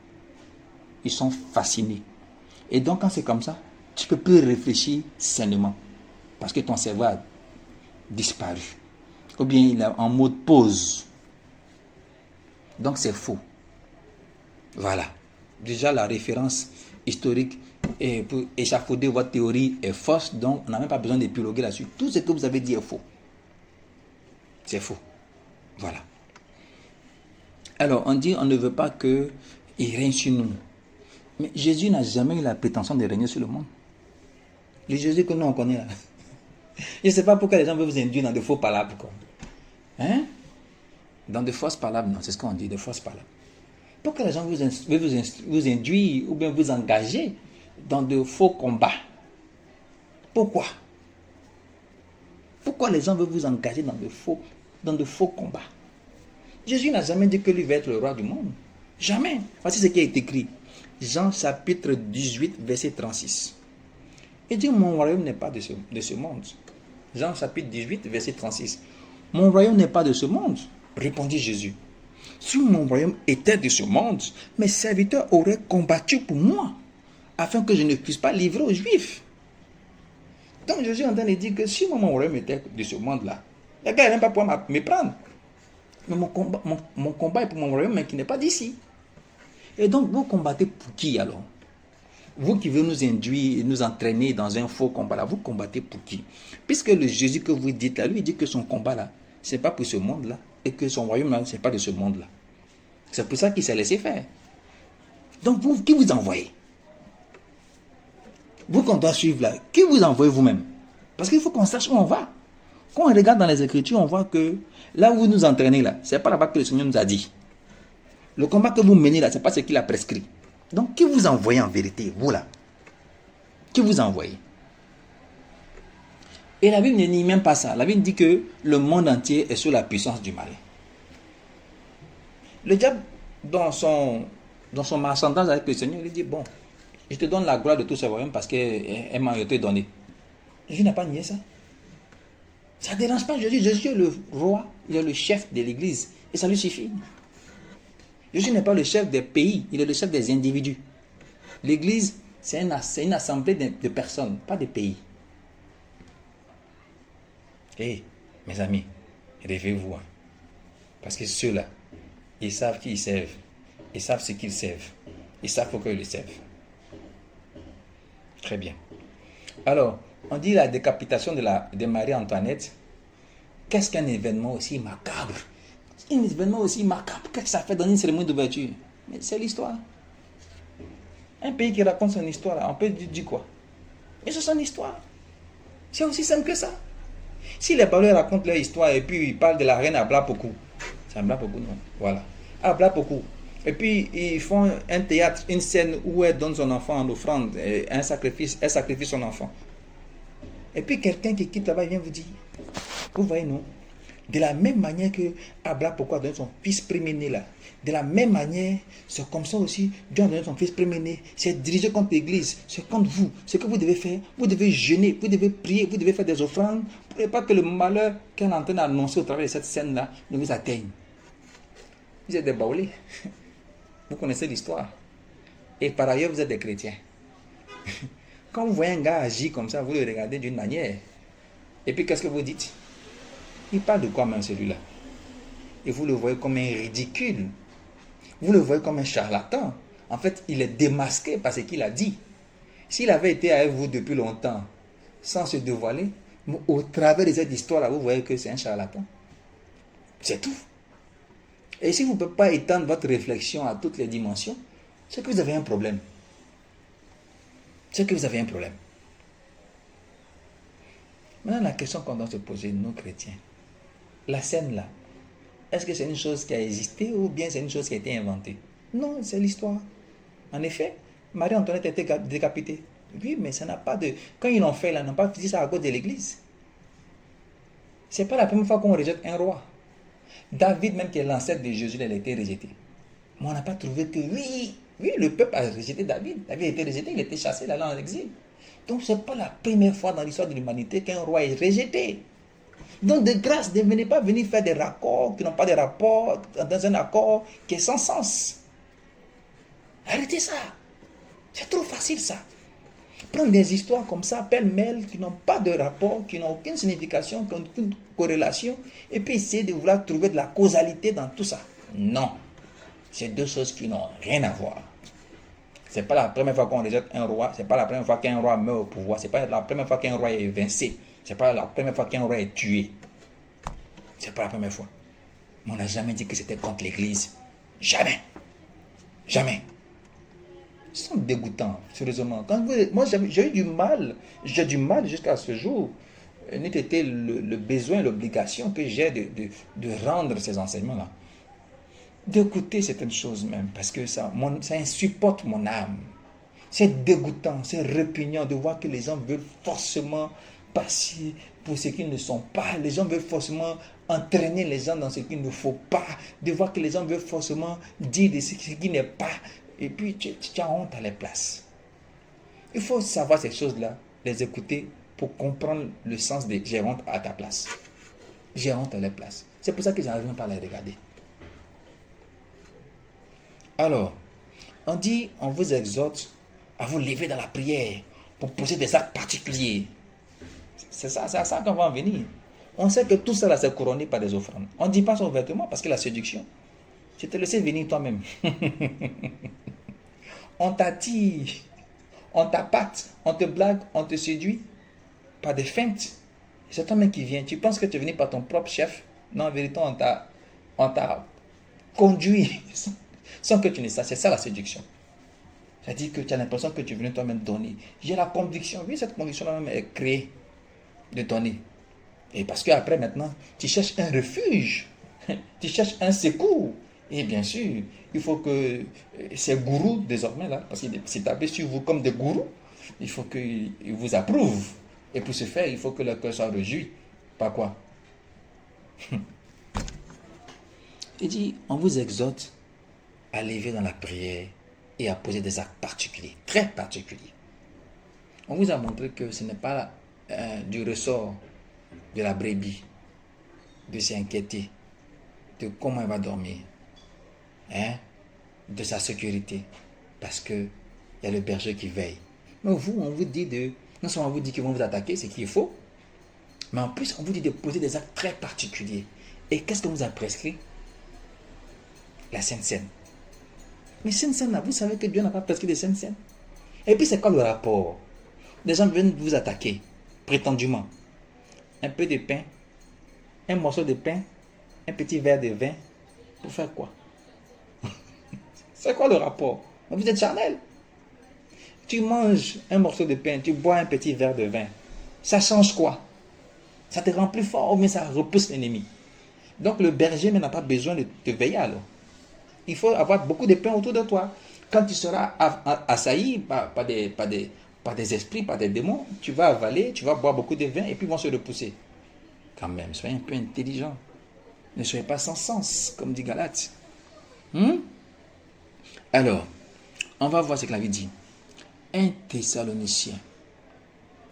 Ils sont fascinés. Et donc, quand c'est comme ça, tu ne peux plus réfléchir sainement. Parce que ton cerveau a disparu. Ou bien il est en mode pause. Donc, c'est faux. Voilà. Déjà, la référence historique et pour échafauder votre théorie est fausse. Donc, on n'a même pas besoin d'épiloguer là-dessus. Tout ce que vous avez dit est faux. C'est faux. Voilà. Alors, on dit on ne veut pas qu'il règne sur nous. Mais Jésus n'a jamais eu la prétention de régner sur le monde. Le Jésus que nous on connaît là. Je ne sais pas pourquoi les gens veulent vous induire dans de faux palabres. Quoi. Hein? Dans de fausses palabres, non, c'est ce qu'on dit, de fausses palabres. Pourquoi les gens veulent vous induire ou bien vous engager dans de faux combats? Pourquoi? Pourquoi les gens veulent vous engager dans de faux combats? Jésus n'a jamais dit que lui va être le roi du monde. Jamais. Voici ce qui est écrit. Jean chapitre 18, verset 36. Il dit, mon royaume n'est pas de ce monde. Jean chapitre 18, verset 36. Mon royaume n'est pas de ce monde, répondit Jésus. Si mon royaume était de ce monde, mes serviteurs auraient combattu pour moi, afin que je ne puisse pas livrer aux Juifs. Donc Jésus est en train de dire que si mon royaume était de ce monde-là, les gars n'aiment pas pouvoir me prendre. Mais mon combat est pour mon royaume, mais qui n'est pas d'ici. Et donc, vous combattez pour qui alors? Vous qui voulez nous induire et nous entraîner dans un faux combat là, vous combattez pour qui? Puisque le Jésus que vous dites là, lui, il dit que son combat là, ce n'est pas pour ce monde là, et que son royaume là, ce n'est pas de ce monde là. C'est pour ça qu'il s'est laissé faire. Donc, vous, qui vous envoyez? Vous qu'on doit suivre là, qui vous envoyez vous-même? Parce qu'il faut qu'on sache où on va. Quand on regarde dans les Écritures, on voit que là où vous nous entraînez, là, ce n'est pas là-bas que le Seigneur nous a dit. Le combat que vous menez là, ce n'est pas ce qu'il a prescrit. Donc, qui vous envoyez en vérité, vous là? Qui vous envoyez? Et la Bible ne nie même pas ça. La Bible dit que le monde entier est sous la puissance du mal. Le diable, dans son marchandage avec le Seigneur, il dit, bon, je te donne la gloire de tout ce royaume parce qu'elle m'a été donnée. Jésus n'a pas nié ça. Ça ne dérange pas Jésus. Jésus est le roi, il est le chef de l'église. Et ça lui suffit. Jésus n'est pas le chef des pays, il est le chef des individus. L'église, c'est une assemblée de personnes, pas de pays. Hé, mes amis, réveillez-vous. Hein. Parce que ceux-là, ils savent qui ils servent. Ils savent ce qu'ils servent. Ils savent pourquoi ils le servent. Très bien. Alors, on dit la décapitation de Marie-Antoinette. Qu'est-ce qu'un événement aussi macabre? Un événement aussi macabre. Qu'est-ce que ça fait dans une cérémonie d'ouverture? Mais c'est l'histoire. Un pays qui raconte son histoire, on peut dire quoi? Mais c'est son histoire. C'est aussi simple que ça. Si les parleurs racontent leur histoire et puis ils parlent de la reine Ablapoku, c'est Ablapoku, non? Voilà. Ablapoku. Et puis ils font un théâtre, une scène où elle donne son enfant en offrande, un sacrifice, elle sacrifie son enfant. Et puis quelqu'un qui quitte là-bas vient vous dire, vous voyez, non? De la même manière que Ablapoku a donné son fils premier-né là, de la même manière, c'est comme ça aussi, Dieu a donné son fils premier-né, c'est dirigé contre l'église, c'est contre vous. Ce que vous devez faire, vous devez jeûner, vous devez prier, vous devez faire des offrandes, pour pas que le malheur qu'elle est en train d'annoncer au travers de cette scène-là ne vous atteigne. Vous êtes des baoulés. Vous connaissez l'histoire. Et par ailleurs, vous êtes des chrétiens. Quand vous voyez un gars agir comme ça, vous le regardez d'une manière. Et puis, qu'est-ce que vous dites? Il parle de quoi même celui-là? Et vous le voyez comme un ridicule. Vous le voyez comme un charlatan. En fait, il est démasqué par ce qu'il a dit. S'il avait été avec vous depuis longtemps, sans se dévoiler, au travers de cette histoire-là, vous voyez que c'est un charlatan. C'est tout. Et si vous ne pouvez pas étendre votre réflexion à toutes les dimensions, c'est que vous avez un problème. C'est que vous avez un problème. Maintenant, la question qu'on doit se poser, nous chrétiens, la scène là, est-ce que c'est une chose qui a existé ou bien c'est une chose qui a été inventée? Non, c'est l'histoire. En effet, Marie-Antoinette a été décapitée. Oui, mais ça n'a pas de... Quand ils l'ont fait là, ils n'ont pas fait ça à cause de l'église. C'est pas la première fois qu'on rejette un roi. David, même qui est l'ancêtre de Jésus, il a été rejeté. Mais on n'a pas trouvé que oui, le peuple a rejeté David. David a été rejeté, il a été chassé, il est allé en exil. Donc ce n'est pas la première fois dans l'histoire de l'humanité qu'un roi est rejeté. Donc de grâce, ne venez pas venir faire des raccords qui n'ont pas de rapport dans un accord qui est sans sens. Arrêtez ça. C'est trop facile ça. Prendre des histoires comme ça, pêle-mêle, qui n'ont pas de rapport, qui n'ont aucune signification, qui n'ont aucune corrélation, et puis essayer de vouloir trouver de la causalité dans tout ça. Non. C'est deux choses qui n'ont rien à voir. Ce n'est pas la première fois qu'on rejette un roi, ce n'est pas la première fois qu'un roi meurt au pouvoir, ce n'est pas la première fois qu'un roi est évincé, ce n'est pas la première fois qu'un roi est tué. Ce n'est pas la première fois. Mais on n'a jamais dit que c'était contre l'église. Jamais. Jamais. Ils sont dégoûtants, sérieusement. Moi, j'ai du mal jusqu'à ce jour, n'ait été le besoin, l'obligation que j'ai de rendre ces enseignements-là. D'écouter certaines choses même, parce que ça insupporte mon âme. C'est dégoûtant, c'est répugnant de voir que les gens veulent forcément passer pour ce qu'ils ne sont pas. Les gens veulent forcément entraîner les gens dans ce qu'il ne faut pas. De voir que les gens veulent forcément dire de ce qui n'est pas. Et puis tu as honte à les places. Il faut savoir ces choses-là, les écouter pour comprendre le sens de j'ai honte à ta place. J'ai honte à les places. C'est pour ça que je n'arrive même pas à les regarder. Alors, on vous exhorte à vous lever dans la prière pour poser des actes particuliers. C'est à ça qu'on va en venir. On sait que tout ça là, c'est couronné par des offrandes. On ne dit pas ça ouvertement parce que la séduction, je te laisse venir toi-même. On t'attire, on t'appâte, on te blague, on te séduit par des feintes. C'est toi-même qui viens. Tu penses que tu es venu par ton propre chef. Non, en vérité, on t'a conduit sans que tu ne saches. C'est ça la séduction. C'est-à-dire que tu as l'impression que tu es venu toi-même donner. J'ai la conviction, oui, cette conviction-là même est créée de donner. Et parce qu'après, maintenant, tu cherches un refuge, tu cherches un secours. Et bien sûr, il faut que ces gourous, désormais, là, parce qu'ils s'établissent sur vous comme des gourous, il faut qu'ils vous approuvent. Et pour ce faire, il faut que le cœur soit réjoui. Pas quoi? Il dit, on vous exhorte à lever dans la prière et à poser des actes particuliers, très particuliers. On vous a montré que ce n'est pas du ressort de la brebis de s'inquiéter de comment elle va dormir, hein, de sa sécurité, parce qu'il y a le berger qui veille. Mais vous, on vous dit non seulement on vous dit qu'ils vont vous attaquer, c'est qu'il faut, mais en plus on vous dit de poser des actes très particuliers. Et qu'est-ce qu'on vous a prescrit? La Sainte Seine. Mais Sainte Seine, vous savez que Dieu n'a pas prescrit de Sainte Seine. Et puis c'est quoi le rapport? Des gens viennent vous attaquer, prétendument. Un peu de pain, un morceau de pain, un petit verre de vin, pour faire quoi? C'est quoi le rapport? Vous êtes charnel. Tu manges un morceau de pain, tu bois un petit verre de vin. Ça change quoi? Ça te rend plus fort ou bien ça repousse l'ennemi? Donc le berger n'a pas besoin de te veiller alors. Il faut avoir beaucoup de pain autour de toi. Quand tu seras assailli par des esprits, par des démons, tu vas avaler, tu vas boire beaucoup de vin et puis ils vont se repousser. Quand même, soyez un peu intelligent. Ne soyez pas sans sens, comme dit Galate. Alors, on va voir ce que la vie dit. 1 Thessaloniciens,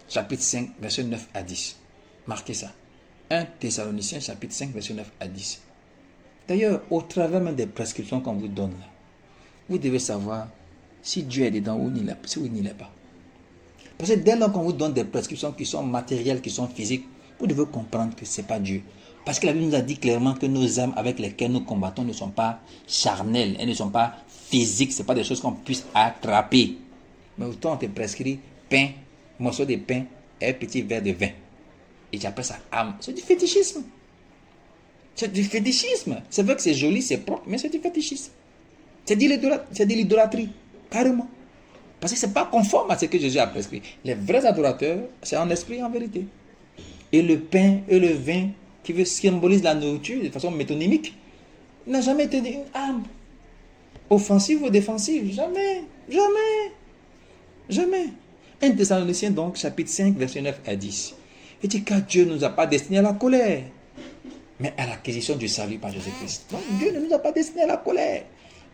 chapitre 5, verset 9 à 10. Marquez ça. 1 Thessaloniciens, chapitre 5, verset 9 à 10. D'ailleurs, au travers même des prescriptions qu'on vous donne, là, vous devez savoir si Dieu est dedans ou il n'y est pas. Parce que dès lors qu'on vous donne des prescriptions qui sont matérielles, qui sont physiques, vous devez comprendre que ce n'est pas Dieu. Parce que la Bible nous a dit clairement que nos âmes avec lesquelles nous combattons ne sont pas charnelles, elles ne sont pas physiques, ce n'est pas des choses qu'on puisse attraper. Mais autant on te prescrit pain, morceau de pain et un petit verre de vin. Et tu appelles ça âme. C'est du fétichisme. C'est du fétichisme. C'est vrai que c'est joli, c'est propre, mais c'est du fétichisme. C'est de l'idolâtrie, carrément. Parce que ce n'est pas conforme à ce que Jésus a prescrit. Les vrais adorateurs, c'est en esprit et en vérité. Et le pain et le vin, qui symbolise la nourriture de façon métonymique, n'a jamais été une âme offensive ou défensive. Jamais. Jamais. Jamais. 1 Thessaloniciens donc, chapitre 5, verset 9 à 10. Il dit car Dieu ne nous a pas destinés à la colère, mais à l'acquisition du salut par Jésus-Christ. Donc Dieu ne nous a pas destinés à la colère.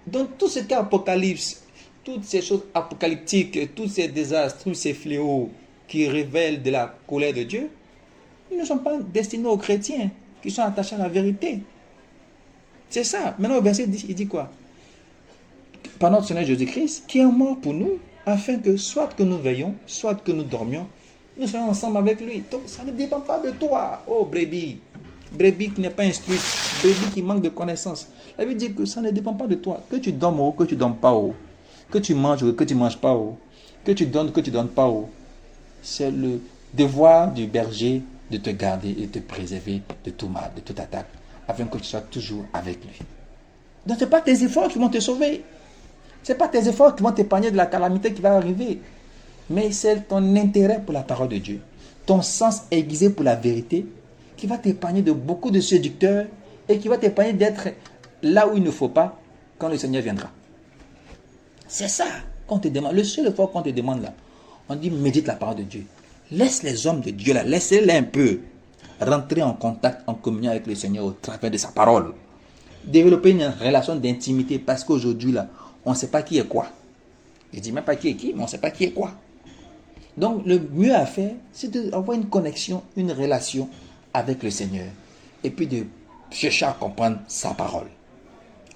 Donc tout ce qu'est Apocalypse, toutes ces choses apocalyptiques, tous ces désastres, tous ces fléaux qui révèlent de la colère de Dieu, ils ne sont pas destinés aux chrétiens qui sont attachés à la vérité. C'est ça. Maintenant au verset 10, il dit quoi? Par notre Seigneur Jésus-Christ, qui est mort pour nous, afin que soit que nous veillons, soit que nous dormions, nous soyons ensemble avec lui. Donc ça ne dépend pas de toi, oh brebis. Brebis qui n'est pas instruite, brebis qui manque de connaissances. La Bible dit que ça ne dépend pas de toi. Que tu dormes ou que tu ne dormes pas, oh. Que tu manges ou que tu ne manges pas, oh. Que tu donnes ou que tu ne donnes pas, oh. C'est le devoir du berger de te garder et de te préserver de tout mal, de toute attaque, afin que tu sois toujours avec lui. Donc ce n'est pas tes efforts qui vont te sauver. Ce n'est pas tes efforts qui vont t'épargner de la calamité qui va arriver. Mais c'est ton intérêt pour la parole de Dieu, ton sens aiguisé pour la vérité, qui va t'épargner de beaucoup de séducteurs et qui va t'épargner d'être là où il ne faut pas quand le Seigneur viendra. C'est ça qu'on te demande. Le seul effort qu'on te demande là, on dit médite la parole de Dieu. Laisse les hommes de Dieu là, laissez-les un peu rentrer en contact, en communion avec le Seigneur au travers de sa parole. Développer une relation d'intimité parce qu'aujourd'hui là, on ne sait pas qui est quoi. Je ne dis même pas qui est qui, mais on ne sait pas qui est quoi. Donc le mieux à faire, c'est d'avoir une connexion, une relation avec le Seigneur. Et puis de chercher à comprendre sa parole.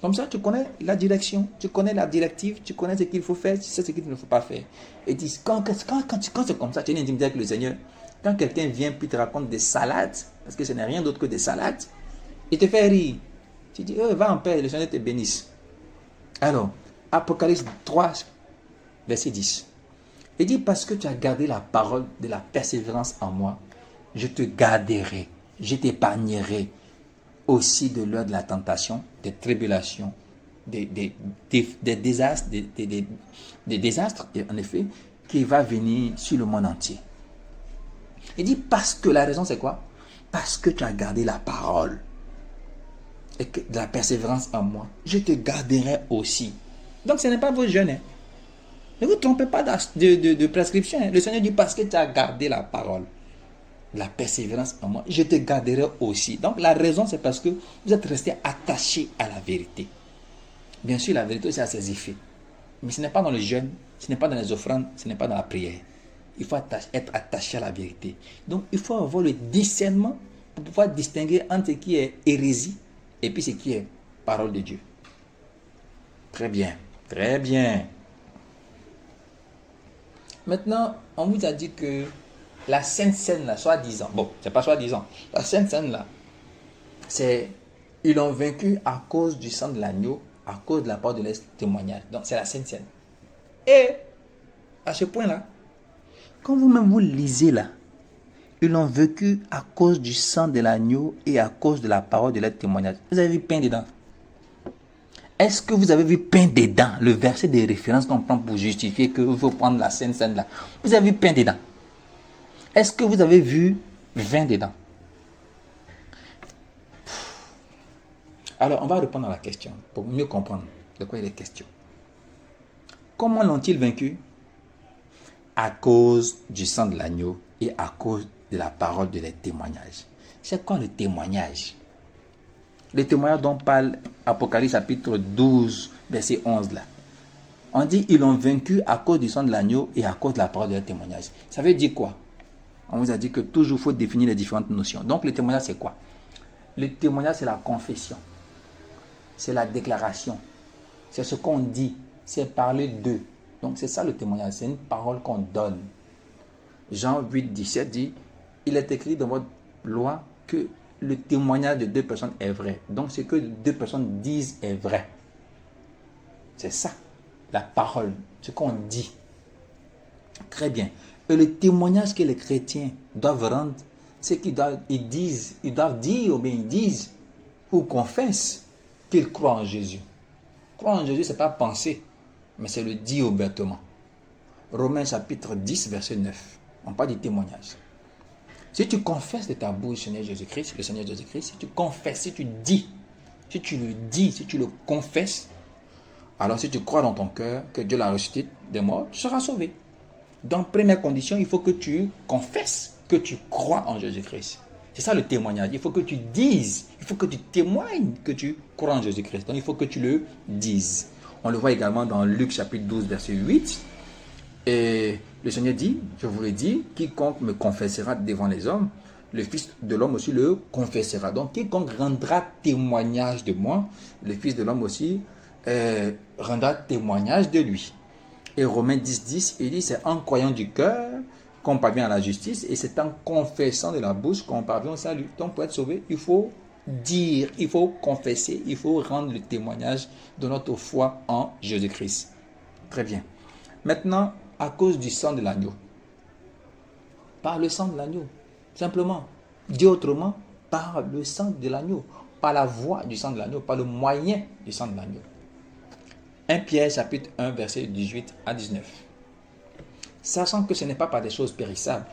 Comme ça, tu connais la direction, tu connais la directive, tu connais ce qu'il faut faire, tu sais ce qu'il ne faut pas faire. Et quand c'est comme ça, tu es intimidé avec le Seigneur. Quand quelqu'un vient puis te raconte des salades, parce que ce n'est rien d'autre que des salades, il te fait rire. Tu dis, va en paix, le Seigneur te bénisse. Alors, Apocalypse 3, verset 10. Il dit, parce que tu as gardé la parole de la persévérance en moi, je te garderai, je t'épargnerai aussi de l'heure de la tentation, des tribulations, des désastres, des désastres, en effet, qui va venir sur le monde entier. Il dit, parce que la raison c'est quoi? parce que tu as gardé la parole et que de la persévérance en moi, je te garderai aussi. Donc ce n'est pas vos jeûnes. Ne vous trompez pas de prescription. Le Seigneur dit parce que tu as gardé la parole, la persévérance en moi, je te garderai aussi. Donc la raison, c'est parce que vous êtes resté attaché à la vérité. Bien sûr, la vérité aussi a ses effets. Mais ce n'est pas dans le jeûne, ce n'est pas dans les offrandes, ce n'est pas dans la prière. Il faut être attaché à la vérité. Donc il faut avoir le discernement pour pouvoir distinguer entre ce qui est hérésie et puis ce qui est parole de Dieu. Très bien, très bien. Maintenant, on vous a dit que la Sainte Seine, là, soi-disant, bon, c'est pas soi-disant, la Sainte Seine, là, c'est, ils l'ont vaincu à cause du sang de l'agneau, à cause de la parole de leur témoignage. Donc, c'est la Sainte Seine. Et, à ce point-là, quand vous-même vous lisez là, ils l'ont vaincu à cause du sang de l'agneau et à cause de la parole de leur témoignage. Vous avez vu pain dedans? Est-ce que vous avez vu pain dedans? Le verset de référence qu'on prend pour justifier qu'il faut prendre la Sainte Seine là. Vous avez vu pain dedans? Est-ce que vous avez vu vin dedans? Alors, on va répondre à la question pour mieux comprendre de quoi il est question. Comment l'ont-ils vaincu? À cause du sang de l'agneau et à cause de la parole de leur témoignage. C'est quoi le témoignage? Le témoignage dont parle Apocalypse chapitre 12, verset 11 là. On dit ils l'ont vaincu à cause du sang de l'agneau et à cause de la parole de leur témoignage. Ça veut dire quoi? On vous a dit que toujours il faut définir les différentes notions. Donc le témoignage c'est quoi? Le témoignage c'est la confession. C'est la déclaration. C'est ce qu'on dit. C'est parler d'eux. Donc c'est ça le témoignage. C'est une parole qu'on donne. Jean 8, 17 dit, il est écrit dans votre loi que le témoignage de deux personnes est vrai. Donc ce que deux personnes disent est vrai. C'est ça, la parole, ce qu'on dit. Très bien. Et le témoignage que les chrétiens doivent rendre, c'est qu'ils doivent dire, ou bien ils disent, ou confessent qu'ils croient en Jésus. Croire en Jésus, ce n'est pas penser, mais c'est le dire ouvertement. Romains chapitre 10, verset 9. On parle du témoignage. Si tu confesses de ta bouche le Seigneur Jésus-Christ, si tu confesses, si tu dis, si tu le dis, si tu le confesses, alors si tu crois dans ton cœur que Dieu l'a ressuscité des morts, tu seras sauvé. Donc, première condition, il faut que tu confesses que tu crois en Jésus-Christ. C'est ça le témoignage. Il faut que tu dises, il faut que tu témoignes que tu crois en Jésus-Christ. Donc, il faut que tu le dises. On le voit également dans Luc chapitre 12, verset 8. Et le Seigneur dit, je vous le dis, quiconque me confessera devant les hommes, le Fils de l'homme aussi le confessera. Donc, quiconque rendra témoignage de moi, le Fils de l'homme aussi rendra témoignage de lui. Et Romains 10, 10, il dit, c'est en croyant du cœur qu'on parvient à la justice et c'est en confessant de la bouche qu'on parvient au salut. Donc, pour être sauvé, il faut dire, il faut confesser, il faut rendre le témoignage de notre foi en Jésus-Christ. Très bien. Maintenant, à cause du sang de l'agneau. Par le sang de l'agneau. Simplement. Dit autrement, par le sang de l'agneau. Par la voie du sang de l'agneau. Par le moyen du sang de l'agneau. 1 Pierre chapitre 1 verset 18 à 19. Sachant que ce n'est pas par des choses périssables,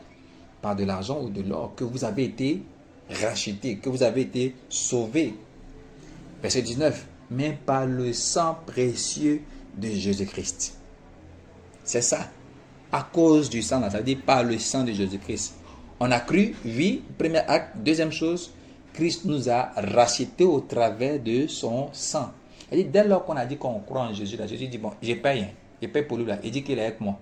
par de l'argent ou de l'or, que vous avez été rachetés, que vous avez été sauvés. Verset 19. Mais par le sang précieux de Jésus-Christ. C'est ça. À cause du sang, ça veut dire par le sang de Jésus-Christ. On a cru, oui, premier acte. Deuxième chose, Christ nous a rachetés au travers de son sang. C'est-à-dire, dès lors qu'on a dit qu'on croit en Jésus, là, Jésus dit, bon, je paye, je paye pour lui, là. Il dit qu'il est avec moi.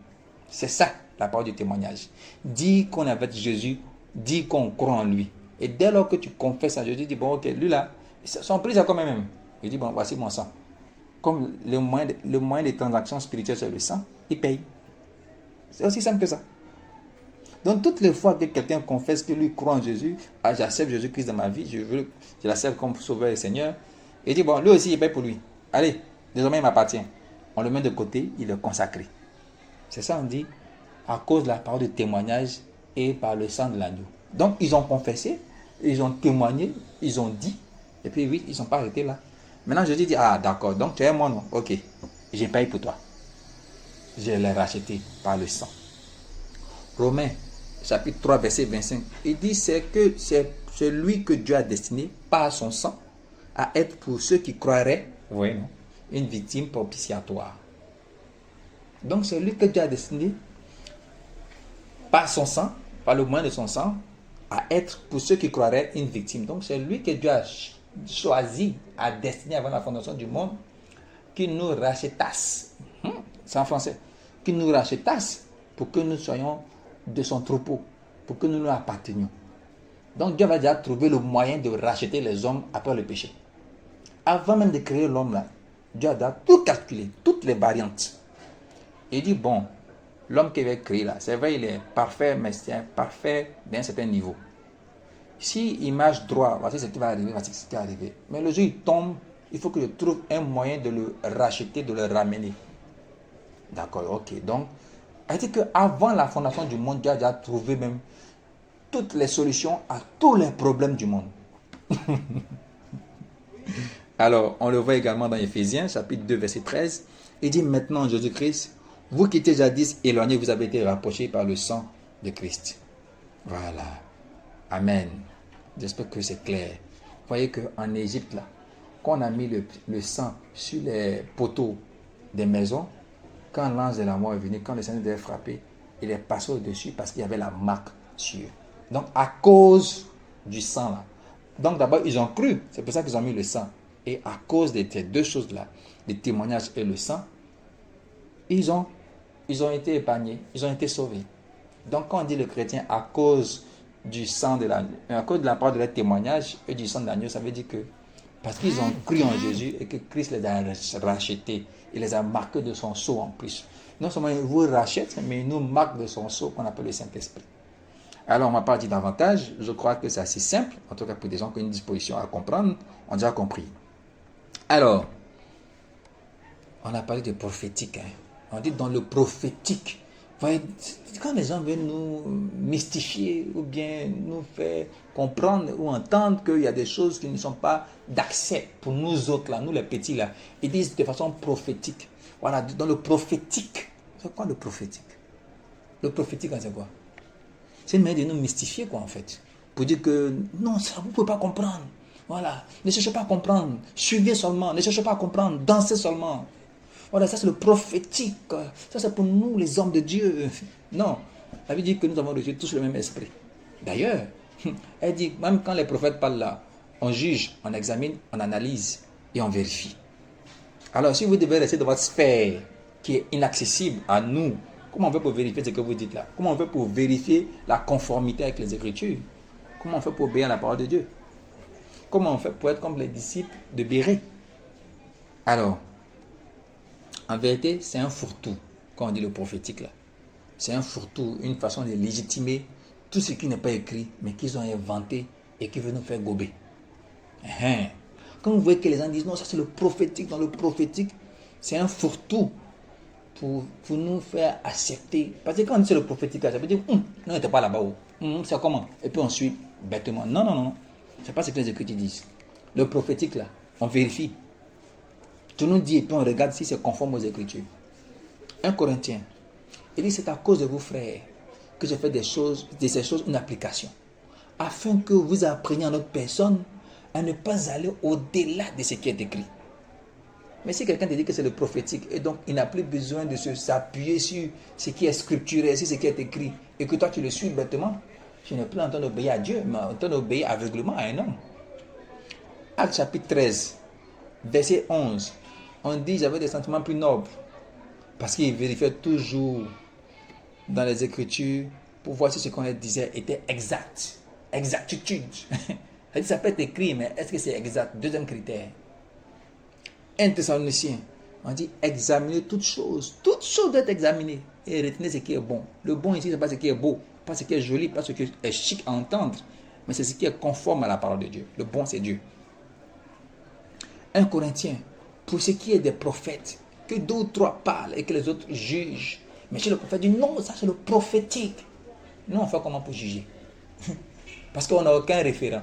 C'est ça, la parole du témoignage. Dis qu'on est avec Jésus, dis qu'on croit en lui. Et dès lors que tu confesses à Jésus, dis, bon, ok, lui là, son prix c'est quand même. Il dit, bon, voici mon sang. Comme le moyen de transaction spirituelle, c'est le sang, il paye. C'est aussi simple que ça. Donc, toutes les fois que quelqu'un confesse que lui croit en Jésus, ah, j'accepte Jésus-Christ dans ma vie, je l'accepte comme sauveur et Seigneur, il dit, bon, lui aussi, il paye pour lui. Allez, désormais, il m'appartient. On le met de côté, il est consacré. C'est ça, on dit, à cause de la parole de témoignage et par le sang de l'agneau. Donc, ils ont confessé, ils ont témoigné, ils ont dit, et puis oui, ils ne sont pas arrêtés là. Maintenant, Jésus dit, ah, d'accord, donc tu es moi, non? Ok, j'ai payé pour toi. Je l'ai racheté par le sang. Romains, chapitre 3, verset 25, il dit, c'est c'est lui que Dieu a destiné par son sang à être pour ceux qui croiraient, oui, non, une victime propitiatoire. Donc c'est lui que Dieu a destiné par son sang, par le moyen de son sang, à être pour ceux qui croiraient une victime. Donc c'est lui que Dieu a choisi, a destiné avant la fondation du monde, qu'il nous rachetasse. C'est en français. Qu'il nous rachetasse pour que nous soyons de son troupeau, pour que nous nous appartenions. Donc Dieu va déjà trouver le moyen de racheter les hommes après le péché. Avant même de créer l'homme là, Dieu a déjà tout calculé, toutes les variantes. Il dit, bon, l'homme qu'il va créer là, c'est vrai, il est parfait, mais c'est parfait d'un certain niveau. Si il marche droit, voici ce qui va arriver, voici ce qui va arriver. Mais le jour où il tombe, il faut que je trouve un moyen de le racheter, de le ramener. D'accord, ok. Donc, elle dit qu'avant la fondation du monde, Dieu a déjà trouvé même toutes les solutions à tous les problèmes du monde. Alors, on le voit également dans Éphésiens, chapitre 2, verset 13. Il dit, maintenant, Jésus-Christ, vous qui étiez jadis éloignés, vous avez été rapprochés par le sang de Christ. Voilà. Amen. J'espère que c'est clair. Vous voyez qu'en Égypte, là, quand on a mis le sang sur les poteaux des maisons, quand l'ange de la mort est venu, quand le Seigneur devait frapper, il est passé au-dessus parce qu'il y avait la marque sur. Donc, à cause du sang, là. Donc, d'abord, ils ont cru. C'est pour ça qu'ils ont mis le sang. Et à cause de ces deux choses-là, le témoignage et le sang, ils ont été épargnés, ils ont été sauvés. Donc, quand on dit le chrétien à cause du sang de l'agneau, à cause de la part de leur témoignage et du sang de l'agneau, ça veut dire que parce qu'ils ont cru en Jésus et que Christ les a rachetés, il les a marqués de son sceau en plus. Non seulement il vous rachète, mais il nous marque de son sceau qu'on appelle le Saint-Esprit. Alors, on ne m'a pas dit davantage, je crois que c'est assez simple, en tout cas pour des gens qui ont une disposition à comprendre, on a déjà compris. Alors, on a parlé de prophétique. On dit dans le prophétique. Voyez, quand les gens veulent nous mystifier ou bien nous faire comprendre ou entendre qu'il y a des choses qui ne sont pas d'accès pour nous autres, là, nous les petits, là, ils disent de façon prophétique. Voilà, dans le prophétique. C'est quoi le prophétique? Le prophétique, c'est quoi? C'est une manière de nous mystifier, quoi, en fait. Pour dire que non, ça, vous ne pouvez pas comprendre. Voilà, ne cherchez pas à comprendre. Suivez seulement, ne cherchez pas à comprendre. Dansez seulement. Voilà, ça c'est le prophétique. Ça c'est pour nous, les hommes de Dieu. Non, la Bible dit que nous avons reçu tous le même esprit. D'ailleurs, elle dit, même quand les prophètes parlent là, on juge, on examine, on analyse et on vérifie. Alors, si vous devez rester dans votre sphère qui est inaccessible à nous, comment on fait pour vérifier ce que vous dites là? Comment on fait pour vérifier la conformité avec les Écritures? Comment on fait pour obéir à la parole de Dieu? Comment on fait pour être comme les disciples de Bérée? Alors, en vérité, c'est un fourre-tout, quand on dit le prophétique là. C'est un fourre-tout, une façon de légitimer tout ce qui n'est pas écrit, mais qu'ils ont inventé et qui veut nous faire gober. Quand vous voyez que les gens disent non, ça c'est le prophétique, dans le prophétique, c'est un fourre-tout pour nous faire accepter. Parce que quand on dit c'est le prophétique, ça veut dire, non, on n'était pas là-bas. C'est comment? Et puis on suit bêtement. Non, non, non. C'est pas ce que les Écritures disent. Le prophétique là, on vérifie. Tout nous dit et puis on regarde si c'est conforme aux Écritures. 1 Corinthiens, il dit c'est à cause de vous frères que je fais de ces choses une application, afin que vous appreniez en notre personne à ne pas aller au-delà de ce qui est écrit. Mais si quelqu'un te dit que c'est le prophétique et donc il n'a plus besoin de s'appuyer sur ce qui est scripturé, sur ce qui est écrit, et que toi tu le suis bêtement, tu n'es plus en train d'obéir à Dieu, mais en train d'obéir aveuglement à un homme. Acte chapitre 13, verset 11, on dit j'avais des sentiments plus nobles, parce qu'il vérifiait toujours dans les Écritures pour voir si ce qu'on disait était exact. Exactitude. Ça peut être écrit, mais est-ce que c'est exact? Deuxième critère. 1 Thessaloniciens, on dit examiner toutes choses. Toutes choses doivent être examinées et retenir ce qui est bon. Le bon ici, ce n'est pas ce qui est beau, pas ce qui est joli, pas ce qui est chic à entendre, mais c'est ce qui est conforme à la parole de Dieu. Le bon, c'est Dieu. 1 Corinthiens, pour ce qui est des prophètes, que 2 ou 3 parlent et que les autres jugent. Mais chez le prophète dit non, ça c'est le prophétique. Nous, on fait comment pour juger? Parce qu'on n'a aucun référent.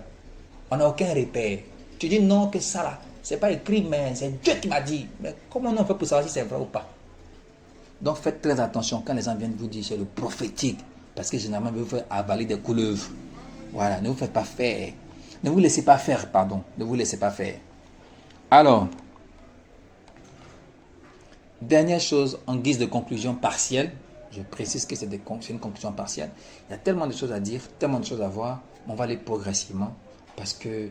On n'a aucun repère. Tu dis non, que ça là, c'est pas écrit, mais c'est Dieu qui m'a dit. Mais comment on fait pour savoir si c'est vrai ou pas? Donc faites très attention quand les gens viennent vous dire c'est le prophétique. Parce que généralement, ils veulent faire avaler des couleuvres. Voilà, ne vous faites pas faire. Ne vous laissez pas faire, pardon. Ne vous laissez pas faire. Alors, dernière chose en guise de conclusion partielle. Je précise que c'est une conclusion partielle. Il y a tellement de choses à dire, tellement de choses à voir. On va aller progressivement parce que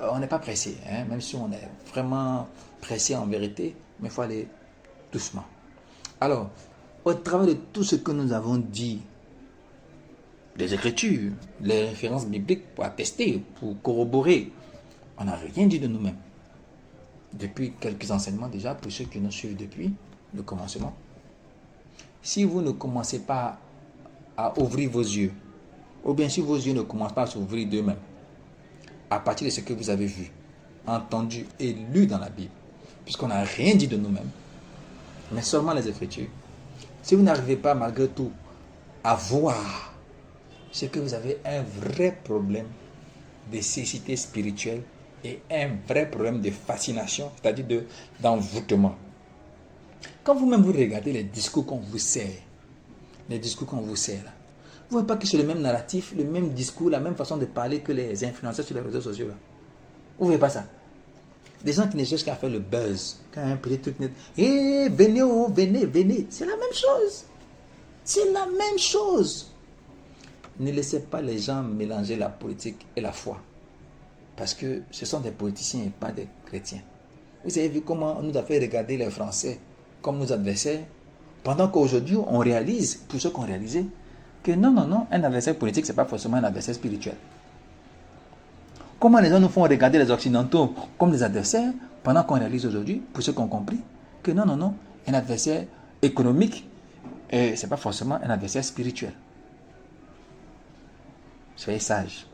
on n'est pas pressé. Hein, même si on est vraiment pressé en vérité, mais il faut aller doucement. Alors, au travers de tout ce que nous avons dit, les Écritures, les références bibliques pour attester, pour corroborer, on n'a rien dit de nous-mêmes. Depuis quelques enseignements déjà, pour ceux qui nous suivent depuis le commencement. Si vous ne commencez pas à ouvrir vos yeux, ou bien si vos yeux ne commencent pas à s'ouvrir d'eux-mêmes, à partir de ce que vous avez vu, entendu et lu dans la Bible, puisqu'on n'a rien dit de nous-mêmes, mais seulement les Écritures, si vous n'arrivez pas malgré tout à voir, c'est que vous avez un vrai problème de cécité spirituelle et un vrai problème de fascination, c'est-à-dire d'envoûtement. Quand vous-même vous regardez les discours qu'on vous sert, là, vous ne voyez pas que c'est le même narratif, le même discours, la même façon de parler que les influenceurs sur les réseaux sociaux là. Vous ne voyez pas ça? Des gens qui ne cherchent qu'à faire le buzz, quand un petit truc net, venez, oh, venez, venez. C'est la même chose. C'est la même chose. Ne laissez pas les gens mélanger la politique et la foi. Parce que ce sont des politiciens et pas des chrétiens. Vous avez vu comment on nous a fait regarder les Français comme nos adversaires, pendant qu'aujourd'hui on réalise, pour ceux qui ont réalisé, que non, un adversaire politique, ce n'est pas forcément un adversaire spirituel. Comment les gens nous font regarder les Occidentaux comme des adversaires, pendant qu'on réalise aujourd'hui, pour ceux qui ont compris, que non, un adversaire économique, ce n'est pas forcément un adversaire spirituel. Soyez sages.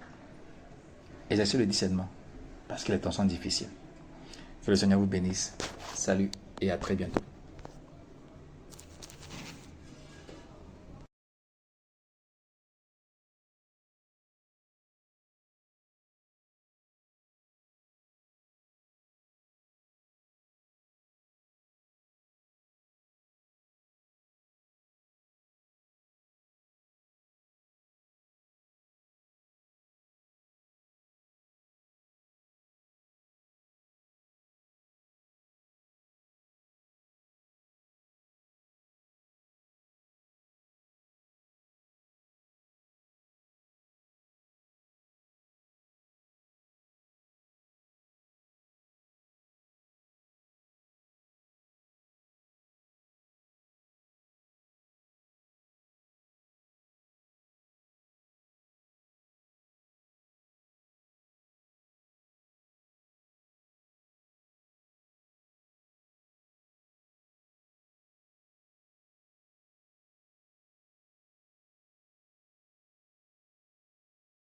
Exercez le discernement, parce que les temps sont difficiles. Que le Seigneur vous bénisse. Salut et à très bientôt.